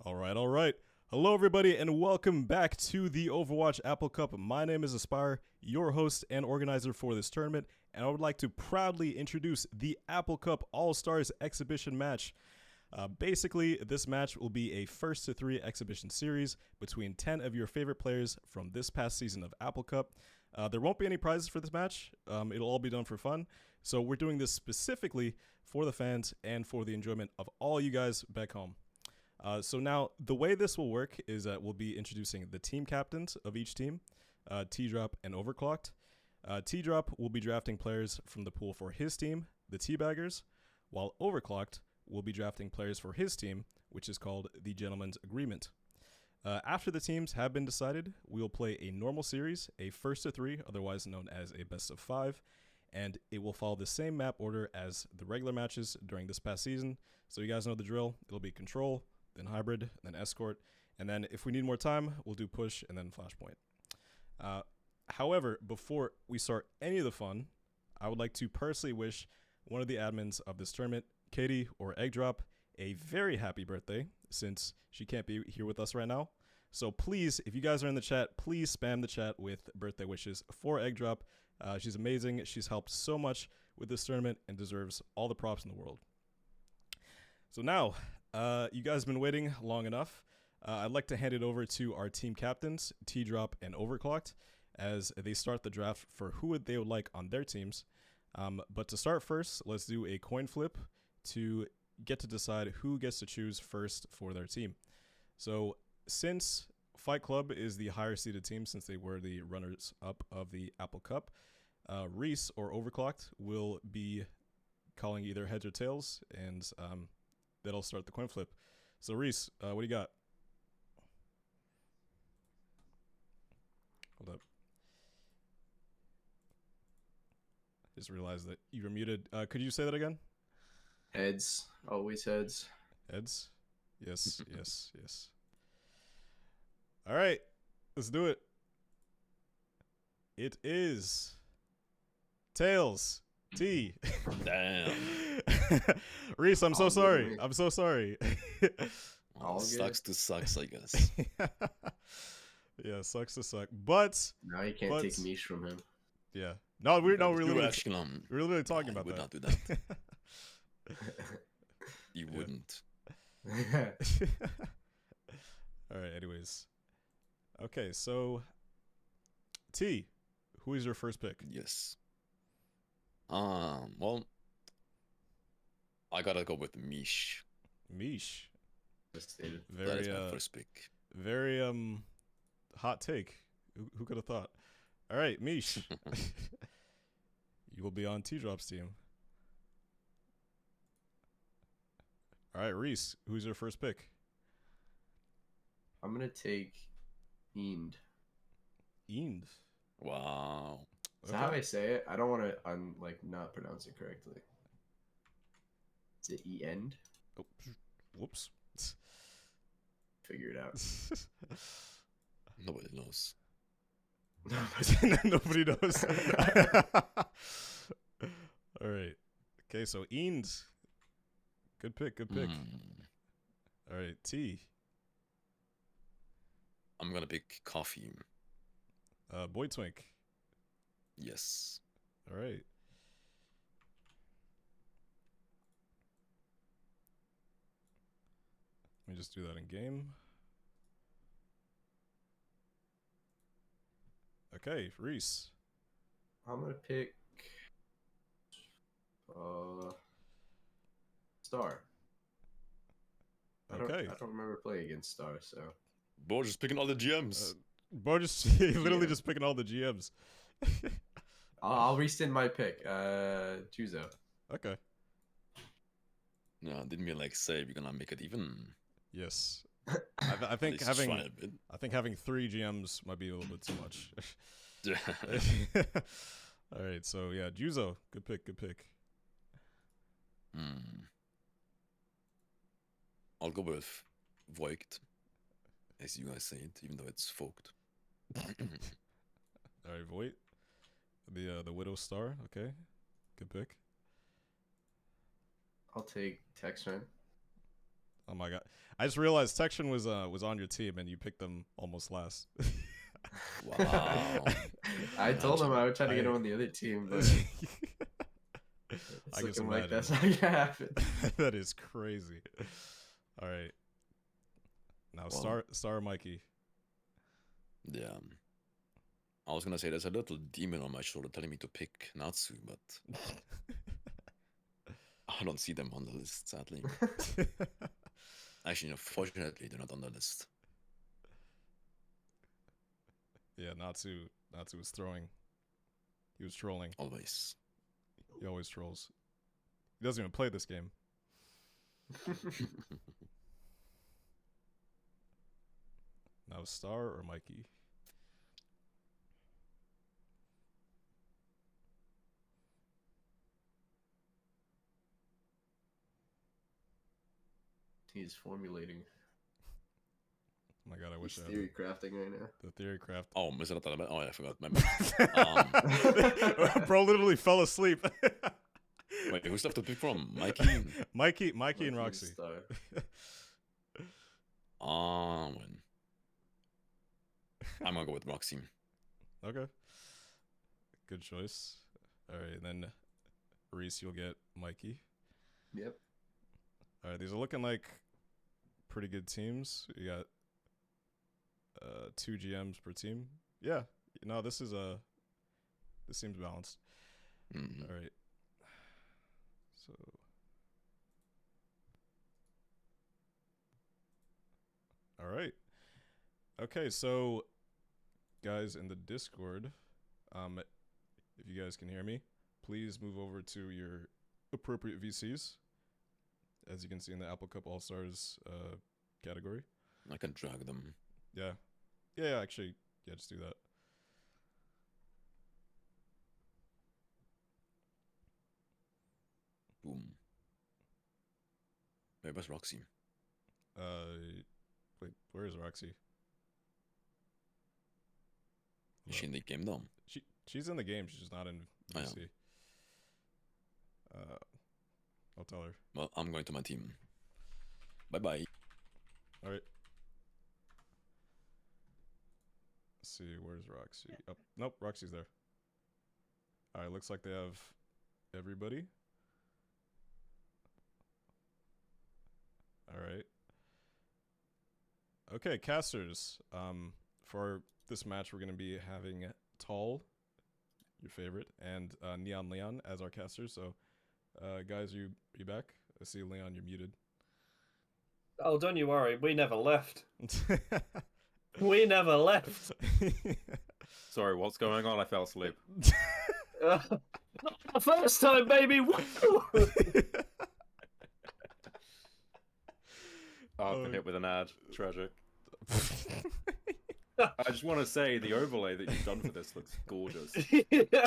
All right, all right. Hello, everybody, and welcome back to the Overwatch Apple Cup. My name is Aspire, your host and organizer for this tournament, and I would like to proudly introduce the Apple Cup All-Stars exhibition match. Basically, this match will be a first to three exhibition series between 10 of your favorite players from this past season of Apple Cup. There won't be any prizes for this match. It'll all be done for fun. So we're doing this specifically for the fans and for the enjoyment of all you guys back home. So now, the way this will work is that we'll be introducing the team captains of each team, T-Drop and Overclocked. T-Drop will be drafting players from the pool for his team, the Teabaggers, while Overclocked will be drafting players for his team, which is called the Gentleman's Agreement. After the teams have been decided, we will play a normal series, a first to three, otherwise known as a best of five, and it will follow the same map order as the regular matches during this past season. So you guys know the drill. It'll be Control, then Hybrid, then Escort, and then if we need more time, we'll do Push and then Flashpoint. However, before we start any of the fun, I would like to personally wish one of the admins of this tournament, Katie or Egg Drop, a very happy birthday, since she can't be here with us right now. So please, if you guys are in the chat, please spam the chat with birthday wishes for Egg Drop. She's amazing. She's helped so much with this tournament and deserves all the props in the world. So now, you guys have been waiting long enough. I'd like to hand it over to our team captains, T-Drop and Overclocked, as they start the draft for who they would like on their teams. But to start first, let's do a coin flip to get to decide who gets to choose first for their team. So since Fight Club is the higher seeded team, since they were the runners up of the Apple Cup, Reese or Overclocked will be calling either heads or tails, and that'll start the coin flip. So Reese, what do you got? Hold up. Just realized that you were muted. Could you say that again? Heads. Always heads. Heads? Yes, yes, yes. All right, let's do it. It is tails. T. Damn. Reese, I'm so sorry. I'm so sorry. Well, sucks to sucks, I guess. Yeah, sucks to suck. But now you can't take Mish from him. Yeah. No, we're literally talking about that. Would not do that. You wouldn't. All right. Anyways. Okay. So, T, who is your first pick? Yes. Well, I gotta go with Mish. Mish. Very, that is my first pick. Very hot take. Who could have thought? All right, Mish. You will be on T-Drop's team. All right, Reese, who's your first pick? I'm gonna take Eend. Eend. Wow. Is that how I say it? I don't want to. I'm like not pronounce it correctly. Is it E-End? Oh, whoops. Figure it out. Nobody knows. Nobody knows. All right. Okay, so Eend. Good pick. Good pick. All right, T. I'm gonna pick Coffee. Boy Twink. Yes. All right. Let me just do that in game. Okay, Reese. I'm gonna pick Star. Okay. I don't remember playing against Star, so. Bo just picking all the GMs. Bo just literally just picking all the GMs. I'll rescind my pick. Juzo. Okay. No, didn't mean like say we're gonna make it even. Yes. I think having three GMs might be a little bit too much. All right, so yeah, Juzo, good pick. I'll go with Voigt, as you guys say it, even though it's Vogt. All right, Voigt, the Widow Star. Okay, good pick. I'll take Texran. I'm my god! I just realized Tection was on your team and you picked them almost last. Wow. I told him I would try to get him on the other team, but it's I guess looking like imagine. that's not gonna happen. That is crazy. All right. Now Well. Star Mikey. Yeah. I was gonna say there's a little demon on my shoulder telling me to pick Natsu, but I don't see them on the list, sadly. Actually, no, fortunately, they're not on the list. Yeah, Natsu was throwing. He was trolling. Always. He always trolls. He doesn't even play this game. Now Star or Mikey? He's formulating. Oh my god, I wish He's I had theory crafting right now. the theory craft. Oh, is that element? Oh, yeah, I forgot. Bro literally fell asleep. Wait, who's left to pick from? Mikey? Mikey and Roxy. Star. I'm gonna go with Roxy. Okay. Good choice. Alright, then Reese, you'll get Mikey. Yep. Alright, these are looking like pretty good teams. You got 2 GMs per team. Yeah. No, this seems balanced. Mm-hmm. Alright. So Alright. Okay, so guys in the Discord, if you guys can hear me, please move over to your appropriate VCs. As you can see in the Apple Cup All-Stars category. I can drag them. Yeah. Yeah, actually, yeah, just do that. Boom. Wait, where's Roxy? Wait, where is Roxy? Is she in the game though? She's in the game, she's just not in VC. Oh, yeah. I'll tell her. Well, I'm going to my team. Bye-bye. Alright. Let's see, where's Roxy? Oh, nope, Roxy's there. Alright, looks like they have everybody. Alright. Okay, casters. For this match, we're going to be having Tall, your favorite, and Neon Leon as our casters. So, guys, are you back? I see Leon, you're muted. Oh, don't you worry. We never left. We never left. Sorry, what's going on? I fell asleep. Not the first time, baby. Woo! I've been hit with an ad. Tragic. I just want to say the overlay that you've done for this looks gorgeous.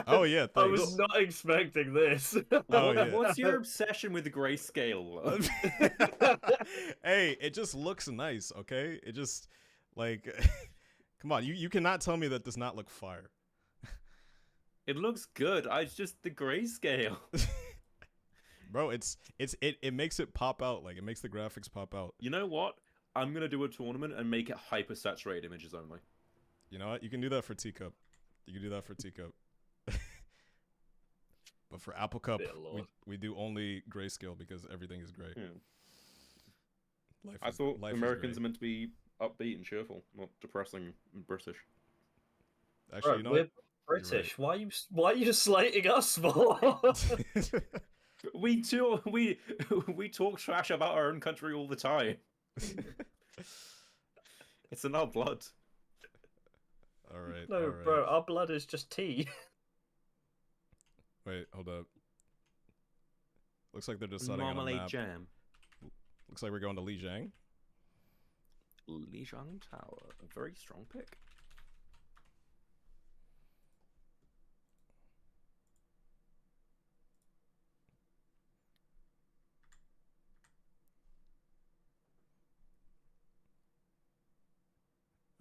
Oh yeah, thanks. I was not expecting this. Oh yeah. What's your obsession with the grayscale? Hey, it just looks nice, okay? It just like come on, you cannot tell me that does not look fire. It looks good. It's just the grayscale. Bro, it makes it pop out, like it makes the graphics pop out. You know what? I'm gonna do a tournament and make it hyper saturated images only. You know what? You can do that for Teacup. You can do that for Teacup. But for Apple Cup, we do only grayscale because everything is gray. Yeah. I thought Americans are meant to be upbeat and cheerful, not depressing and British. Actually, you know we're what? British. Right. Why are you slating us for? We talk trash about our own country all the time. It's in our blood. All right. No, all right. bro, our blood is just tea. Wait, hold up. Looks like they're deciding on a Marmalade map. jam. Looks like we're going to Lijiang. Lijiang Tower, a very strong pick.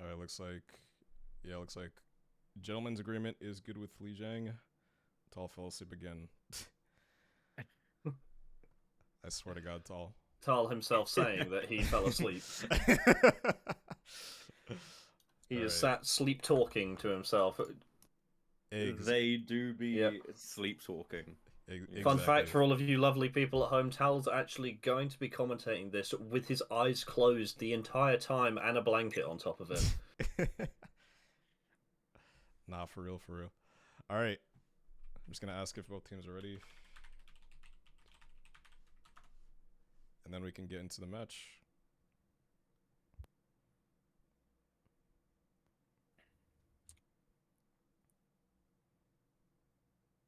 All right, looks like gentleman's agreement is good with Lijiang. Tall fell asleep again. I swear to God, Tall. Tal himself saying that he fell asleep. He is sat sleep talking to himself. They do be sleep talking. Exactly. Fun fact for all of you lovely people at home, Tal's actually going to be commentating this with his eyes closed the entire time and a blanket on top of him. Nah, for real, for real. All right. I'm just going to ask if both teams are ready. And then we can get into the match.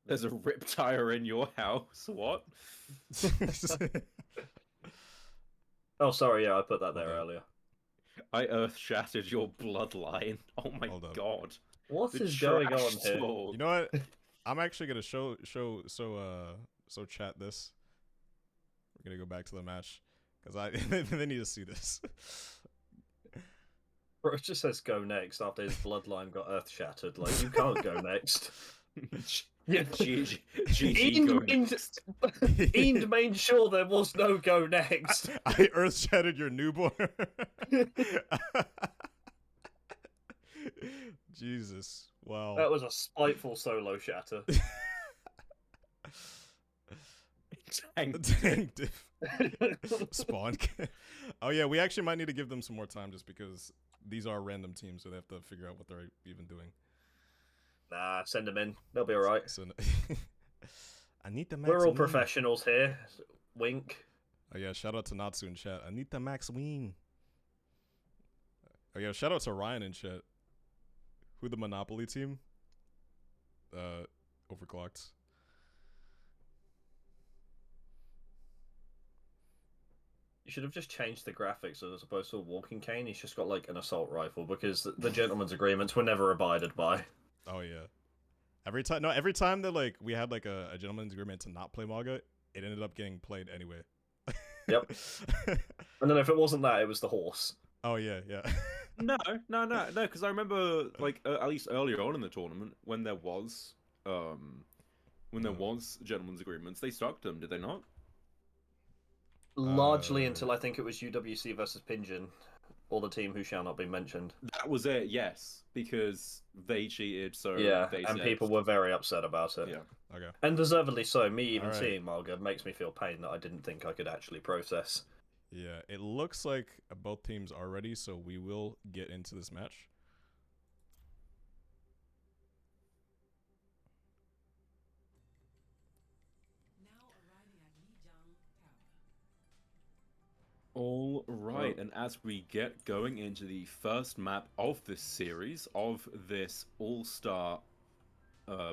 There's a rip tire in your house. What? Oh, sorry, yeah, I put that there earlier. I earth shattered your bloodline. Oh my god. What is going on here? You know what? I'm actually gonna show chat this. We're gonna go back to the match because they need to see this. Bro, it just says go next after his bloodline got earth shattered. Like, you can't go next. Yeah, Eend made sure there was no go next. I earth shattered your newborn. Jesus. Wow. That was a spiteful solo shatter. Tank diff. Spawn. Oh yeah, we actually might need to give them some more time just because these are random teams, so they have to figure out what they're even doing. Nah, send them in. They'll be alright. I need the max. We're all professionals here. Wink. Oh yeah, shout out to Natsu in chat. I need the max win. Oh yeah, shout out to Ryan in chat. Who the Monopoly team? Overclocked. You should have just changed the graphics as opposed to a walking cane. He's just got like an assault rifle because the gentleman's agreements were never abided by. Oh yeah. Every time that like we had like a gentleman's agreement to not play Maga, it ended up getting played anyway. Yep. And then if it wasn't that, it was the horse. Oh yeah. No, because I remember like at least earlier on in the tournament when there was gentlemen's agreements, they stuck them, did they not? Largely until I think it was UWC versus Pinjin, or the team who shall not be mentioned. That was it, yes, because they cheated, so they and said... people were very upset about it. Yeah. Okay. And deservedly so. Me even seeing Marga makes me feel pain that I didn't think I could actually process. Yeah, it looks like both teams are ready, so we will get into this match. All right, and as we get going into the first map of this series, of this all-star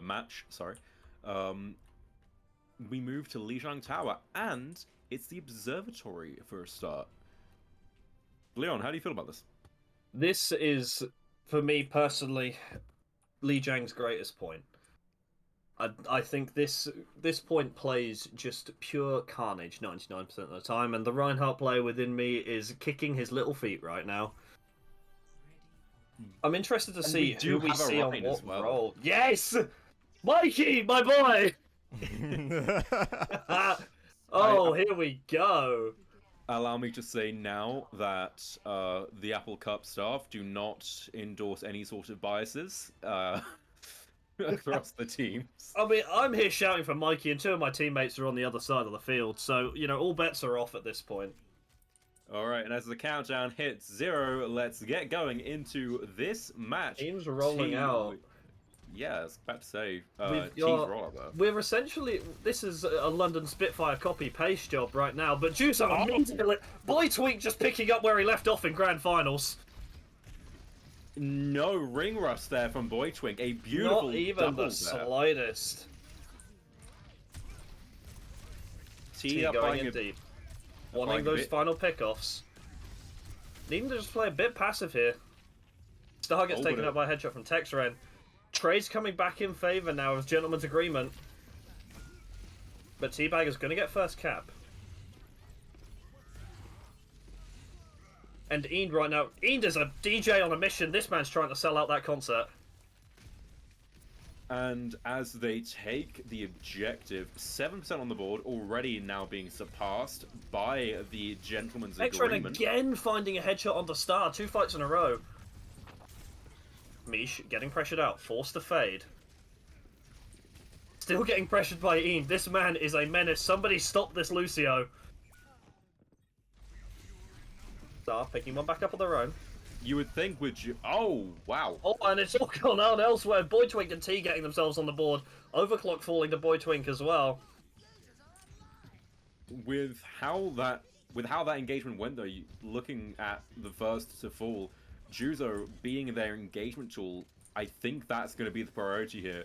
match, we move to Lijiang Tower, and it's the observatory for a start. Leon, how do you feel about this? This is, for me personally, Lijiang's greatest point. I think this point plays just pure carnage 99% of the time, and the Reinhardt player within me is kicking his little feet right now. I'm interested to see who we see on what role. Yes! Mikey, my boy! Here we go. Allow me to say now that the Apple Cup staff do not endorse any sort of biases. Across the teams. I mean, I'm here shouting for Mikey, and two of my teammates are on the other side of the field, so, you know, all bets are off at this point. Alright, and as the countdown hits 0, let's get going into this match. Teams rolling out. Yeah, I was about to say, teams roll out there. We're essentially, this is a London Spitfire copy-paste job right now, but Juice, Boy Tweak just picking up where he left off in Grand Finals. No ring rust there from Boy Twink. A beautiful Not even the slightest. T going in deep. Wanting those final pickoffs. Needing to just play a bit passive here. Star gets taken up by a headshot from Texren. Trade's coming back in favour now of Gentleman's Agreement. But Teabaggers going to get first cap. And Eend right now. Eend is a DJ on a mission. This man's trying to sell out that concert. And as they take the objective, 7% on the board, already now being surpassed by the gentleman's X-Ren agreement. again finding a headshot on the star, 2 fights in a row. Mish getting pressured out, forced to fade. Still getting pressured by Ian. This man is a menace. Somebody stop this Lucio. Star picking one back up on their own. You would think with you. Oh, wow. Oh, and it's all gone on elsewhere. Boy Twink and T getting themselves on the board. Overclock falling to Boy Twink as well. With how that engagement went, though, looking at the first to fall, Juzo being their engagement tool, I think that's going to be the priority here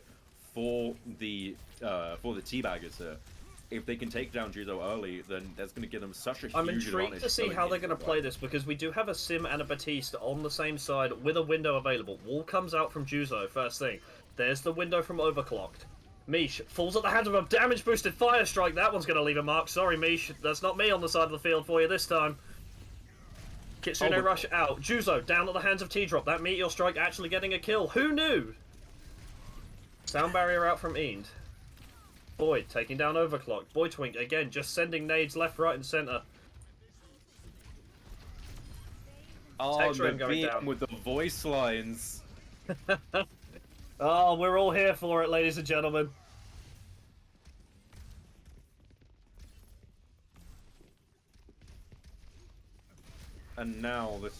for the Teabaggers here. If they can take down Juzo early, then that's going to give them such a huge I'm advantage. intrigued to see how they're going to play this, because we do have a Sim and a Batiste on the same side with a window available. Wall comes out from Juzo first thing. There's the window from Overclocked. Mish falls at the hands of a damage boosted fire strike. That one's going to leave a mark. Sorry, Mish. That's not me on the side of the field for you this time. Kitsune rush out. Juzo down at the hands of T-Drop. That meteor strike actually getting a kill. Who knew? Sound barrier out from Eend. Boyd taking down Overclock. Boy Twink again just sending nades left, right, and center. Oh, the beam with the voice lines. Oh, we're all here for it, ladies and gentlemen. And now this,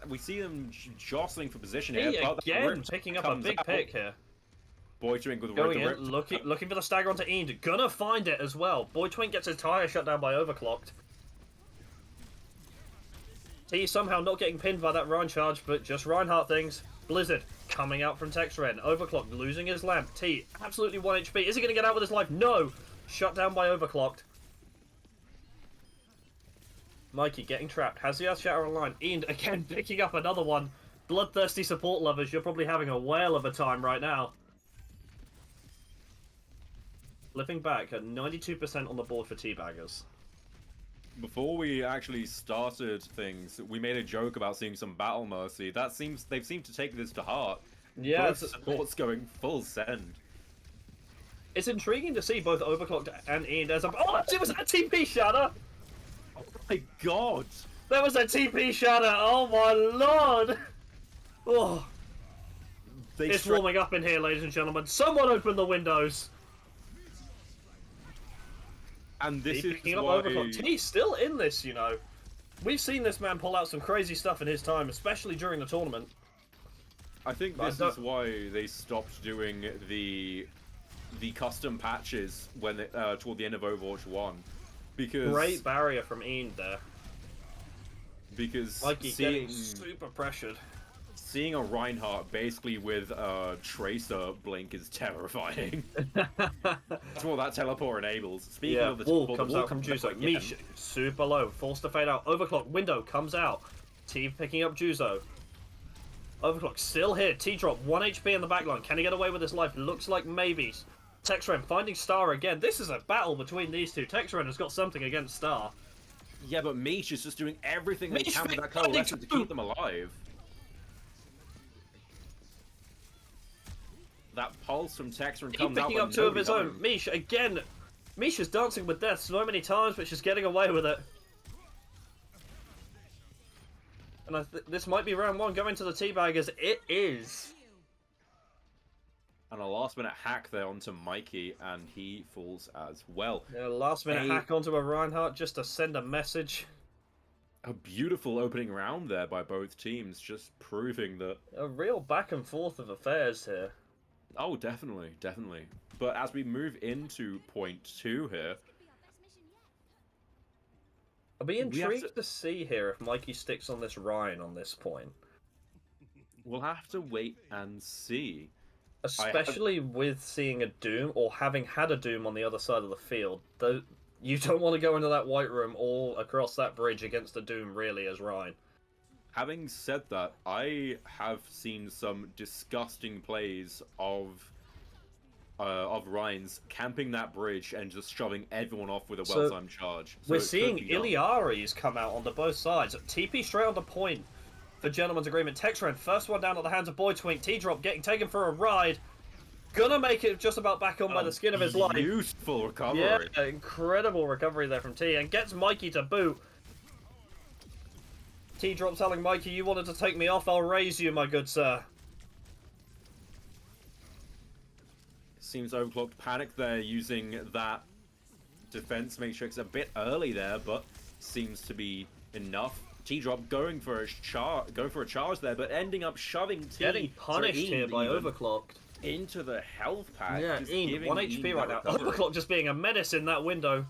we see them jostling for position here. But again picking up a big pick here. Boy Twink with going in, looking for the stagger onto Eend. Gonna find it as well. Boy Twink gets his tire shut down by Overclocked. T somehow not getting pinned by that Ryan charge, but just Reinhardt things. Blizzard coming out from Texren. Overclocked losing his lamp. T absolutely 1 HP. Is he going to get out with his life? No! Shut down by Overclocked. Mikey getting trapped. Has the Earth Shatter online. Eend again picking up another one. Bloodthirsty support lovers, you're probably having a whale of a time right now. Flipping back at 92% on the board for Teabaggers. Before we actually started things, we made a joke about seeing some battle mercy. They've seemed to take this to heart. Yeah, both supports going full send. It's intriguing to see both Overclocked and Eend as oh, it was a TP shatter! Oh my god! There was a TP shatter! Oh my lord! Oh. It's warming up in here, ladies and gentlemen. Someone open the windows! And this is picking up Overclocked. He's still in this, you know. We've seen this man pull out some crazy stuff in his time, especially during the tournament. I think this is why they stopped doing the custom patches when toward the end of Overwatch 1. Because great barrier from Eend there. Because Mikey getting super pressured. Seeing a Reinhardt basically with a Tracer blink is terrifying. That's what that teleport enables. Speaking of the wall comes out from Juzo. Mish super low, forced to fade out. Overclock window comes out. T picking up Juzo. Overclock still here. T-Drop 1 HP in the backline. Can he get away with his life? Looks like maybe. Texren finding Star again. This is a battle between these two. Texren has got something against Star. Yeah, but Mish is just doing everything they can with that coalescence to keep them alive. That pulse from Texren comes out. Picking up 2 of his own. Mish again. Mish is dancing with death so many times, but she's getting away with it. And this might be round 1 going to the Teabaggers. It is. And a last-minute hack there onto Mikey, and he falls as well. Yeah, last-minute hack onto a Reinhardt just to send a message. A beautiful opening round there by both teams, just proving that... A real back and forth of affairs here. Oh, definitely, definitely. But as we move into point 2 here... I'll be intrigued to see here if Mikey sticks on this Ryan on this point. We'll have to wait and see. Especially with seeing a Doom, or having had a Doom on the other side of the field. Though you don't want to go into that white room or across that bridge against a Doom, really, as Ryan. Having said that, I have seen some disgusting plays of Ryan's camping that bridge and just shoving everyone off with a well-timed charge. So we're seeing Iliaris come out onto both sides. TP straight on the point for Gentleman's Agreement. Texren, first one down at the hands of Boy Twink. T-Drop getting taken for a ride. Gonna make it just about back on by the skin of his life. Beautiful recovery. Yeah, incredible recovery there from T, and gets Mikey to boot. T-Drop telling Mikey, you wanted to take me off, I'll raise you, my good sir. Seems Overclocked panicked there, using that defense matrix a bit early there, but seems to be enough. T-Drop going for a charge there, but ending up shoving T. Getting punished here by Overclocked. Into the health pack. Yeah, just Ian, giving 1 HP Ian right that now. recovery. Overclock just being a menace in that window.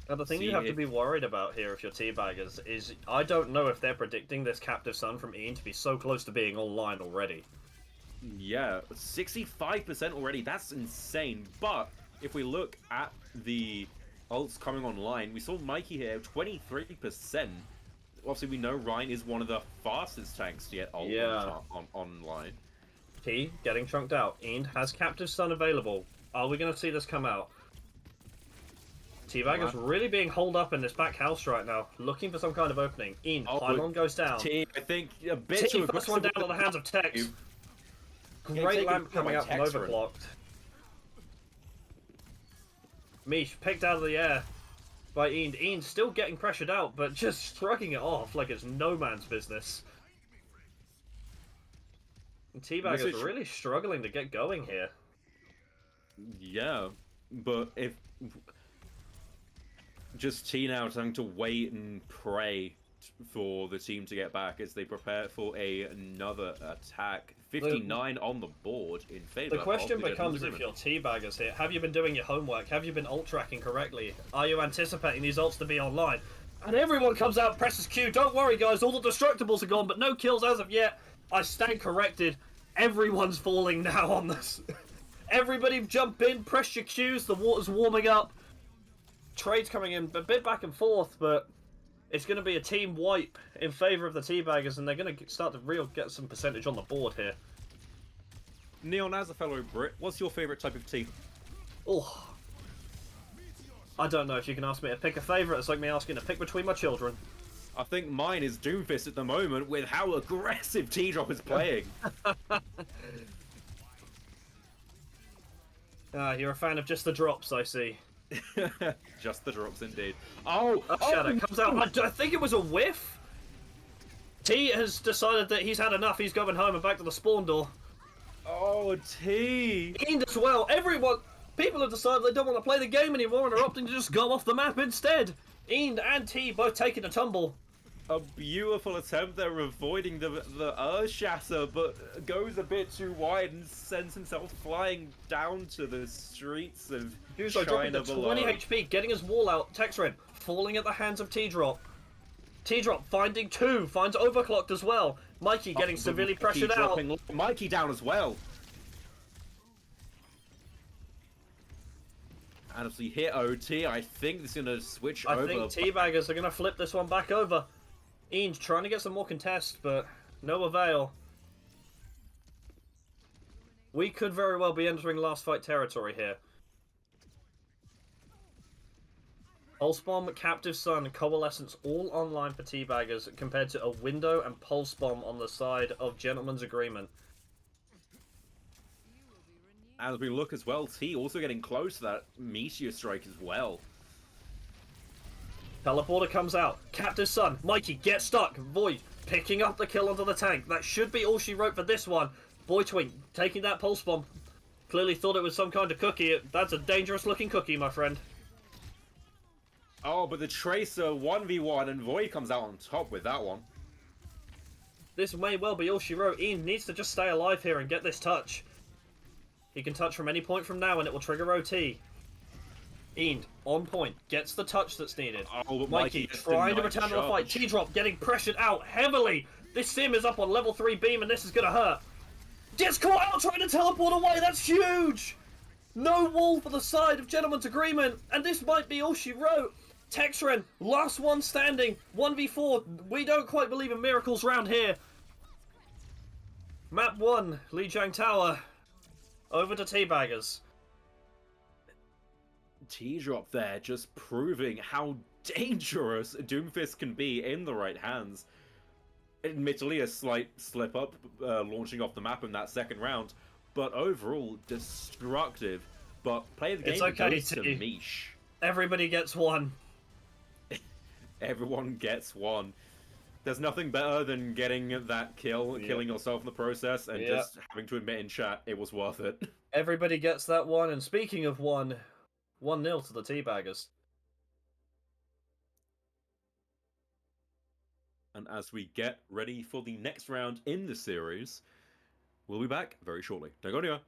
Now, the thing you have to be worried about here if you're Teabaggers is I don't know if they're predicting this Captive Sun from Ian to be so close to being online already. Yeah, 65% already. That's insane. But if we look at the ults coming online, we saw Mikey here, 23%. Obviously, we know Ryan is one of the fastest tanks to get ult online. T getting chunked out. Ian has Captive Sun available. Are we going to see this come out? Teabaggers really being holed up in this back house right now, looking for some kind of opening. Ian, pylon goes down. T, I think a bit T too first one down aggressive at the hands of Tex. Great taken lamp coming by out from Texran. Overclocked. Mish picked out of the air by Ian. Ian still getting pressured out, but just shrugging it off like it's no man's business. And Teabaggers are really struggling to get going here. Yeah, but if just T now trying to wait and pray for the team to get back as they prepare for another attack. 59 on the board in favor. The question of the becomes, if you're Teabaggers here, have you been doing your homework? Have you been ult tracking correctly? Are you anticipating these ults to be online? And everyone comes out and presses Q. Don't worry, guys, all the destructibles are gone, but no kills as of yet. I stand corrected. Everyone's falling now on this. Everybody jump in, press your Qs, the water's warming up. Trades coming in, a bit back and forth, but it's going to be a team wipe in favour of the Teabaggers, and they're going to start to get some percentage on the board here. Neon, as a fellow Brit, what's your favourite type of tea? Oh, I don't know if you can ask me to pick a favourite. It's like me asking to pick between my children. I think mine is Doomfist at the moment with how aggressive T-Drop is playing. You're a fan of just the drops, I see. Just the drops indeed. Oh, Shadow comes out. I think it was a whiff. T has decided that he's had enough. He's going home and back to the spawn door. Oh, T. Ian as well. People have decided they don't want to play the game anymore and are opting to just go off the map instead. Ian and T both taking a tumble. A beautiful attempt there, avoiding the Earth Shatter, but goes a bit too wide and sends himself flying down to the streets of Juzo dropping China to below. 20 HP, getting his wall out. Texred falling at the hands of T-Drop. T-Drop finding two, finds Overclocked as well. Mikey getting severely pressured out. Mikey down as well. And if we hit OT, I think this is going to switch over. I think Teabaggers are going to flip this one back over. Ian's trying to get some more contest, but no avail. We could very well be entering last fight territory here. Pulse Bomb, Captive Sun, Coalescence all online for Teabaggers compared to a Window and Pulse Bomb on the side of Gentleman's Agreement. As we look as well, T also getting close to that Meteor Strike as well. Teleporter comes out. Captive Sun. Mikey, get stuck. Void picking up the kill onto the tank. That should be all she wrote for this one. Boy Twink taking that Pulse Bomb. Clearly thought it was some kind of cookie. That's a dangerous looking cookie, my friend. Oh, but the Tracer 1v1 and Void comes out on top with that one. This may well be all she wrote. Ian needs to just stay alive here and get this touch. He can touch from any point from now and it will trigger OT. Ian, on point, gets the touch that's needed. Oh, but Mikey trying to return to the fight. T-Drop getting pressured out heavily. This sim is up on level 3 beam and this is going to hurt. Gets caught out trying to teleport away. That's huge. No wall for the side of Gentleman's Agreement. And this might be all she wrote. Texren, last one standing. 1v4. We don't quite believe in miracles round here. Map 1, Lijiang Tower. Over to Teabaggers. T-drop there, just proving how dangerous Doomfist can be in the right hands. Admittedly, a slight slip up launching off the map in that second round, but overall destructive. But play of the game It's okay, goes to T. Mish. Everybody gets one. Everyone gets one. There's nothing better than getting that kill, killing yourself in the process, and just having to admit in chat it was worth it. Everybody gets that one. And speaking of one, 1-0 to the Teabaggers. And as we get ready for the next round in the series, we'll be back very shortly. Don't go anywhere.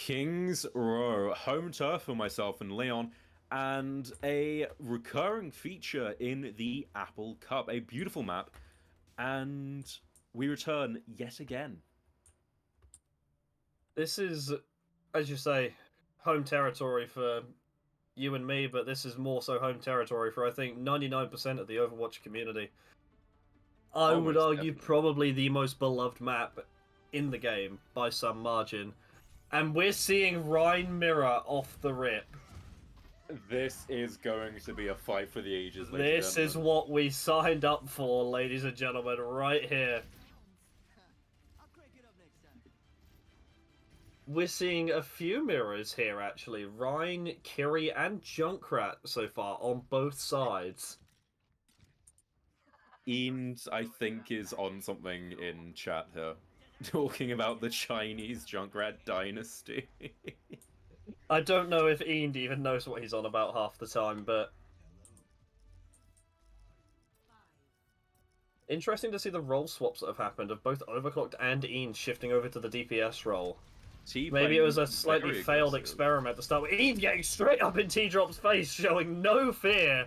Kings Row, home turf for myself and Leon, and a recurring feature in the Apple Cup. A beautiful map, and we return yet again. This is, as you say, home territory for you and me, but this is more so home territory for, I think, 99% of the Overwatch community. I would Almost argue definitely. probably the most beloved map in the game by some margin. And we're seeing Rhine Mirror off the rip. This is going to be a fight for the ages, ladies and This is gentlemen. what we signed up for, ladies and gentlemen, right here. We're seeing a few mirrors here, actually. Rhine, Kiri, and Junkrat so far on both sides. Eames, I think, is on something in chat here. Talking about the Chinese Junkrat dynasty. I don't know if Eend even knows what he's on about half the time, but... Interesting to see the role swaps that have happened of both Overclocked and Eend shifting over to the DPS role. Maybe it was a slightly failed experiment to start with. Eend getting straight up in T-Drop's face, showing no fear.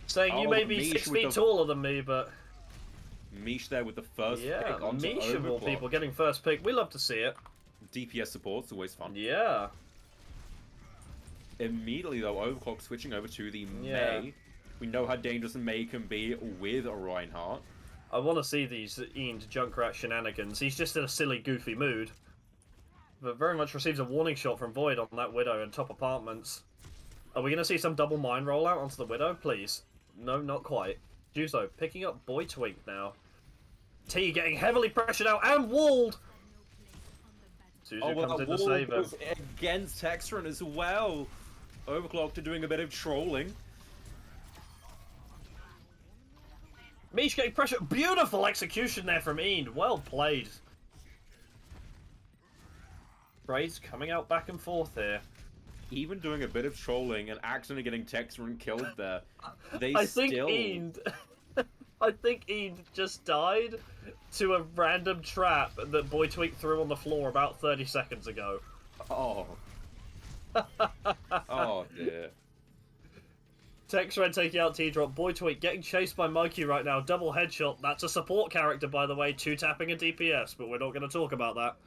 Saying, you may be 6 feet taller than me, but... Mish there with the first pick Yeah, onto Mish of all Overclock. people getting first pick. We love to see it. DPS support's always fun. Yeah. Immediately, though, Overclock switching over to the Yeah. Mei. We know how dangerous Mei can be with a Reinhardt. I want to see these Eend Junkrat shenanigans. He's just in a silly, goofy mood. But very much receives a warning shot from Void on that Widow in top apartments. Are we going to see some double mine rollout onto the Widow? Please. No, not quite. Juzo picking up Boy Twink now. T getting heavily pressured out and walled! Suzu comes in to save him. Against Textron as well. Overclocked doing a bit of trolling. Mish getting pressure. Beautiful execution there from Eend. Well played. Braids coming out back and forth here. Even doing a bit of trolling and accidentally getting Textron killed there. I think Eend just died to a random trap that Boy Twink threw on the floor about 30 seconds ago. Oh. Oh dear. Texred taking out T-Drop. Boy Twink getting chased by Mikey right now. Double headshot. That's a support character, by the way. 2-tapping a DPS, but we're not going to talk about that.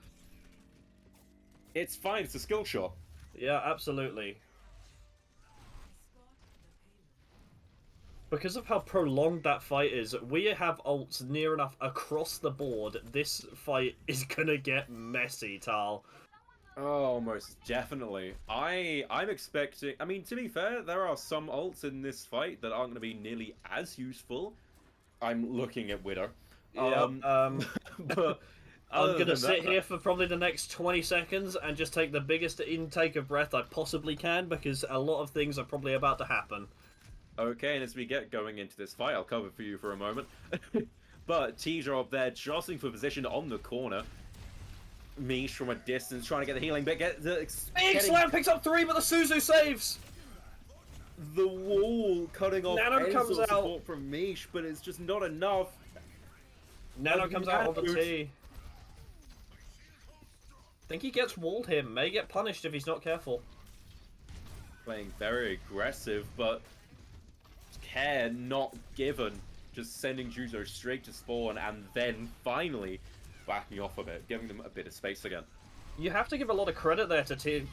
It's fine, it's a skill shot. Yeah, absolutely. Because of how prolonged that fight is, we have ults near enough across the board. This fight is gonna get messy, Tal. Oh, most definitely. I'm expecting... I mean, to be fair, there are some ults in this fight that aren't going to be nearly as useful. I'm looking at Widow. But I'm gonna sit here for probably the next 20 seconds and just take the biggest intake of breath I possibly can, because a lot of things are probably about to happen. Okay, and as we get going into this fight, I'll cover for you for a moment. But T-Drop there, jostling for position on the corner. Mish from a distance, trying to get the healing bit. Big Slam picks up 3, but the Suzu saves! The wall cutting off Nano any comes sort of out. support from Mish, but it's just not enough. Nano comes out on the T. I think he gets walled here. May get punished if he's not careful. Playing very aggressive, but care not given. Just sending Juzo straight to spawn, and then finally backing off a bit, giving them a bit of space again. You have to give a lot of credit there to the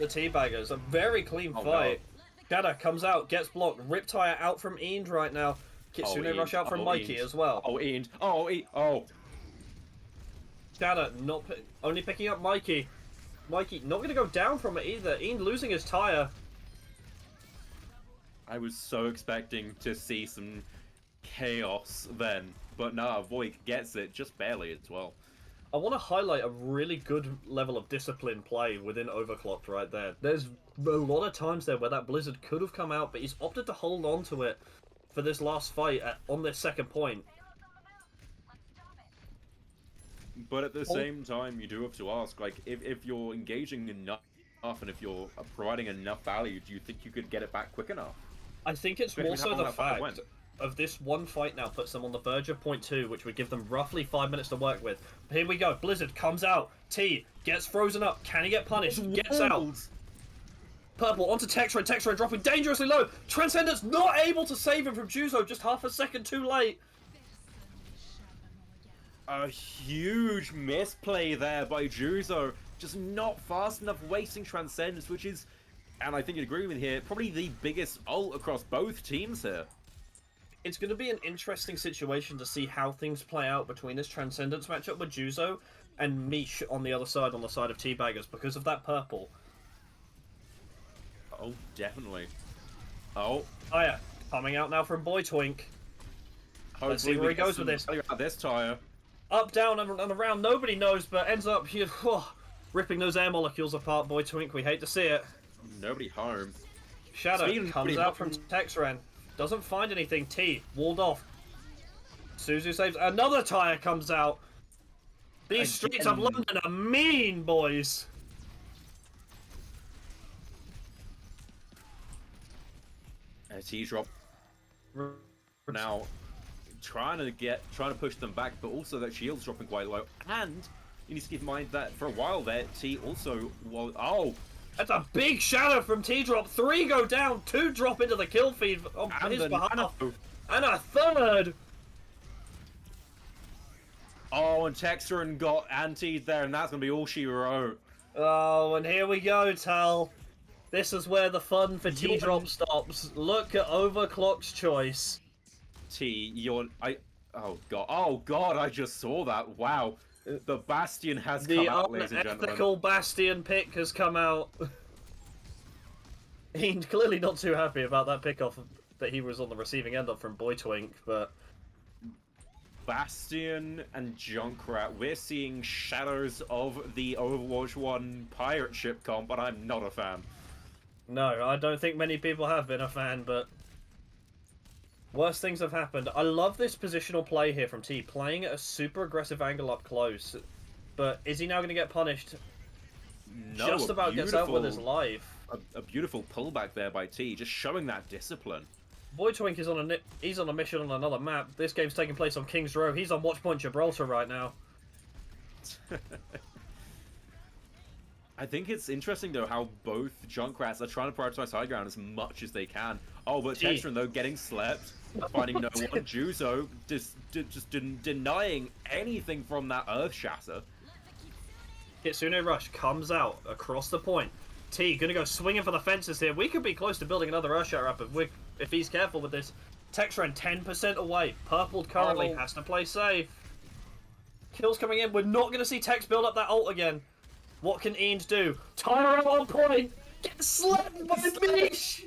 Teabaggers. A very clean fight. No. Gada comes out, gets blocked. Riptire out from Eend right now. Kitsune rush out from Mikey as well. Oh, Eend. Oh. Gada only picking up Mikey. Mikey not going to go down from it either. Eend losing his tire. I was so expecting to see some chaos then, but nah, Void gets it just barely as well. I want to highlight a really good level of discipline play within Overclocked right there. There's a lot of times there where that Blizzard could have come out, but he's opted to hold on to it for this last fight on this second point. But at the same time, you do have to ask, like, if you're engaging enough and if you're providing enough value, do you think you could get it back quick enough? I think it's more so the fact of this one fight now puts them on the verge of point 2, which would give them roughly 5 minutes to work with. Here we go. Blizzard comes out. T gets frozen up. Can he get punished? Gets out. Purple onto Texra. Texra dropping dangerously low. Transcendence not able to save him from Juzo. Just half a second too late. A huge misplay there by Juzo. Just not fast enough, wasting Transcendence, which is, and I think you'd agree with me here, probably the biggest ult across both teams here. It's going to be an interesting situation to see how things play out between this Transcendence matchup with Juzo and Mish on the side of Teabaggers because of that purple. Oh, definitely. Oh. Tire coming out now from Boy Twink. Let's see Hopefully where he goes with this. This tire. Up, down, and around, nobody knows, but ends up here, ripping those air molecules apart, Boy Twink. We hate to see it. Nobody harmed. Shadow Speaking comes out from Texran. Doesn't find anything. T, walled off. Suzu saves. Another tire comes out. These streets of London are mean, boys. T drop. Now, trying to push them back, but also that shield's dropping quite low. And you need to keep in mind that for a while there, T also was. Oh! That's a big shadow from T-Drop. 3 go down, 2 drop into the kill feed on his behalf. And a third! Oh, and Texerin got antied there, and that's going to be all she wrote. Oh, and here we go, Tal. This is where the fun for T-Drop stops. Look at Overclock's choice. T, oh god, I just saw that. Wow. The Bastion has come out, ladies and The gentlemen. unethical Bastion pick has come out. He's clearly not too happy about that pick-off that he was on the receiving end of from Boy Twink, but... Bastion and Junkrat, we're seeing shadows of the Overwatch 1 pirate ship comp, but I'm not a fan. No, I don't think many people have been a fan, but... worse things have happened. I love this positional play here from T, playing at a super aggressive angle up close. But is he now going to get punished? No, Just about gets out with his life. A beautiful pullback there by T, just showing that discipline. Boy Twink is on a mission on another map. This game's taking place on King's Row. He's on Watchpoint Gibraltar right now. I think it's interesting though how both Junkrats are trying to prioritize high ground as much as they can. Oh, but Textron though getting slept, finding no one. Juzo just denying anything from that Earth Shatter. Kitsune Rush comes out across the point. T gonna go swinging for the fences here. We could be close to building another Earth Shatter up if he's careful with this. Textron 10% away. Purpled currently has to play safe. Kills coming in. We're not gonna see Tex build up that ult again. What can Eames do? Tire out on point! Get slapped by Mish!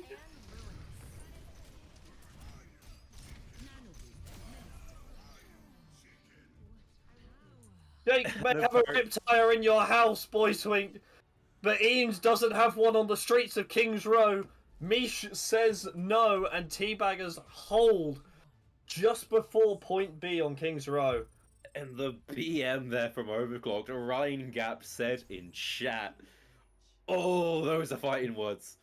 Jake may have a rip tire in your house, Boy Twink, but Eames doesn't have one on the streets of King's Row. Mish says no, and Teabaggers hold just before point B on King's Row. And the BM there from Overclocked, Ryan Gap said in chat. Oh, those are fighting words.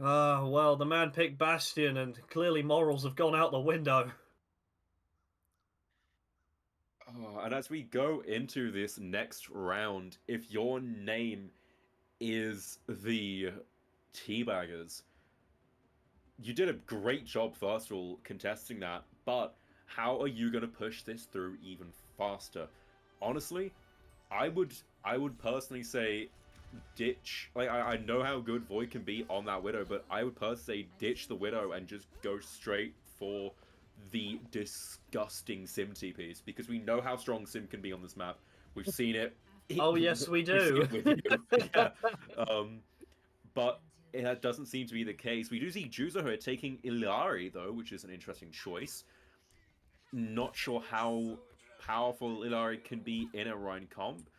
Ah, well, the man picked Bastion, and clearly morals have gone out the window. Oh, and as we go into this next round, if your name is the Teabaggers, you did a great job, first of all, contesting that, but how are you going to push this through even faster? Honestly, I would personally say ditch. Like, I know how good Void can be on that Widow, but I would personally say ditch the Widow and just go straight for the disgusting Sim TPs, because we know how strong Sim can be on this map. We've seen it. Oh, yes, we do. Yeah. But it doesn't seem to be the case. We do see Juzo here taking Illari, though, which is an interesting choice. Not sure how powerful Illari can be in a Rhine comp.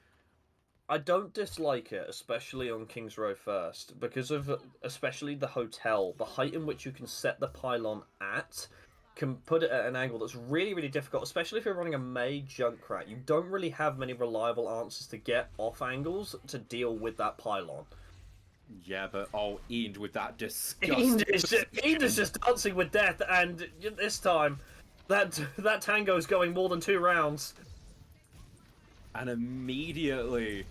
I don't dislike it, especially on King's Row first, because of especially the hotel. The height in which you can set the pylon at can put it at an angle that's really, really difficult, especially if you're running a Mei Junkrat. You don't really have many reliable answers to get off angles to deal with that pylon. Yeah, but Ian with that Ian disgusting. is just dancing with death, and this time, that tango's going more than 2 rounds. And immediately,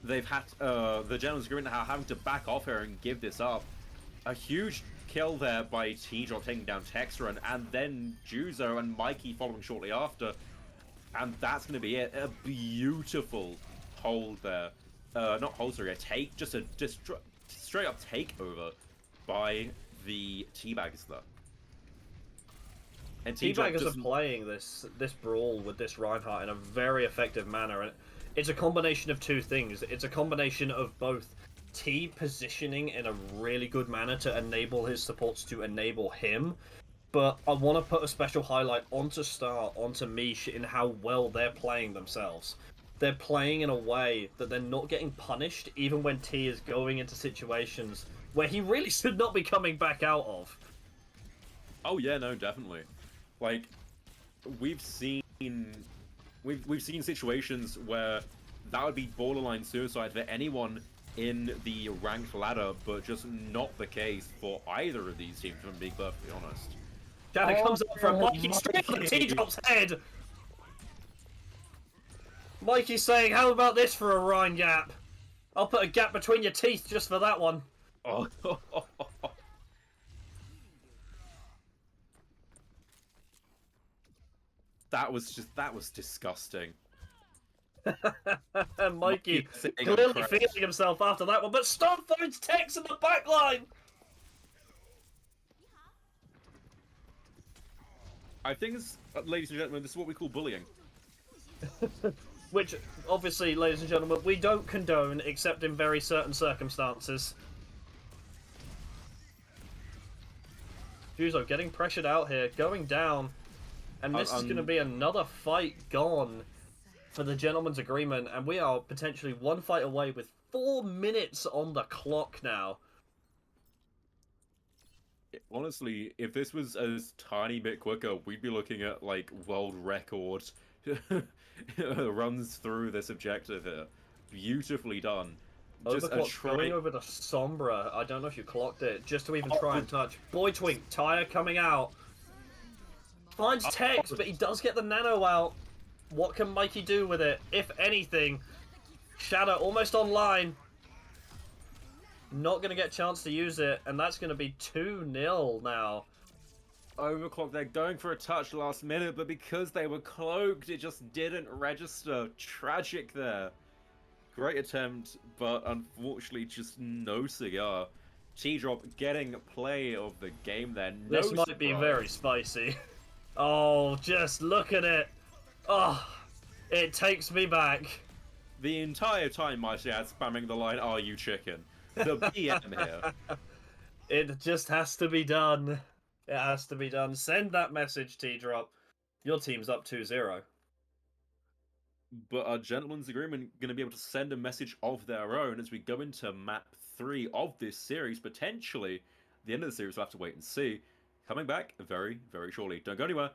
they've had the gentleman's agreement now having to back off here and give this up. A huge kill there by T-Drop taking down Texran, and then Juzo and Mikey following shortly after. And that's going to be it. A beautiful hold there. Not hold, sorry, a take. Just straight up takeover by the Teabaggers there. And Teabaggers are playing this brawl with this Reinhardt in a very effective manner, and it's a combination of 2 things. It's a combination of both T positioning in a really good manner to enable his supports to enable him, but I want to put a special highlight onto Star, onto Mish, in how well they're playing themselves. They're playing in a way that they're not getting punished, even when T is going into situations where he really should not be coming back out of. Oh yeah, no, definitely. Like, we've seen situations where that would be borderline suicide for anyone in the ranked ladder, but just not the case for either of these teams, if I'm being perfectly honest. Shadow comes up from Mikey straight on the T-Drop's head! Mikey's saying, how about this for a Rhine gap? I'll put a gap between your teeth just for that one. Oh. That was disgusting. Mikey clearly feeling himself after that one, but Stomp finds Tex in the back line! I think, ladies and gentlemen, this is what we call bullying. Which, obviously, ladies and gentlemen, we don't condone, except in very certain circumstances. Juzo getting pressured out here, going down, and this is going to be another fight gone for the gentleman's agreement, and we are potentially 1 fight away with 4 minutes on the clock now. Honestly, if this was a tiny bit quicker, we'd be looking at, like, world record runs through this objective here. Beautifully done. Just Overclock going over to Sombra. I don't know if you clocked it, just to even try and touch. Boy Twink, Tyre coming out. Finds Tex, but he does get the nano out. What can Mikey do with it, if anything? Shadow almost online. Not going to get a chance to use it, and that's going to be 2-0 now. Overclock, they're going for a touch last minute, but because they were cloaked, it just didn't register. Tragic there. Great attempt, but unfortunately just no cigar. T-Drop getting play of the game there. No This might be very spicy. Oh, just look at it. Oh, it takes me back. The entire time my had spamming the line, "Are you chicken?" The BM here. It just has to be done. It has to be done. Send that message, T-Drop. Your team's up 2-0. But our gentleman's agreement going to be able to send a message of their own as we go into map 3 of this series. Potentially, the end of the series, we'll have to wait and see. Coming back very, very shortly. Don't go anywhere.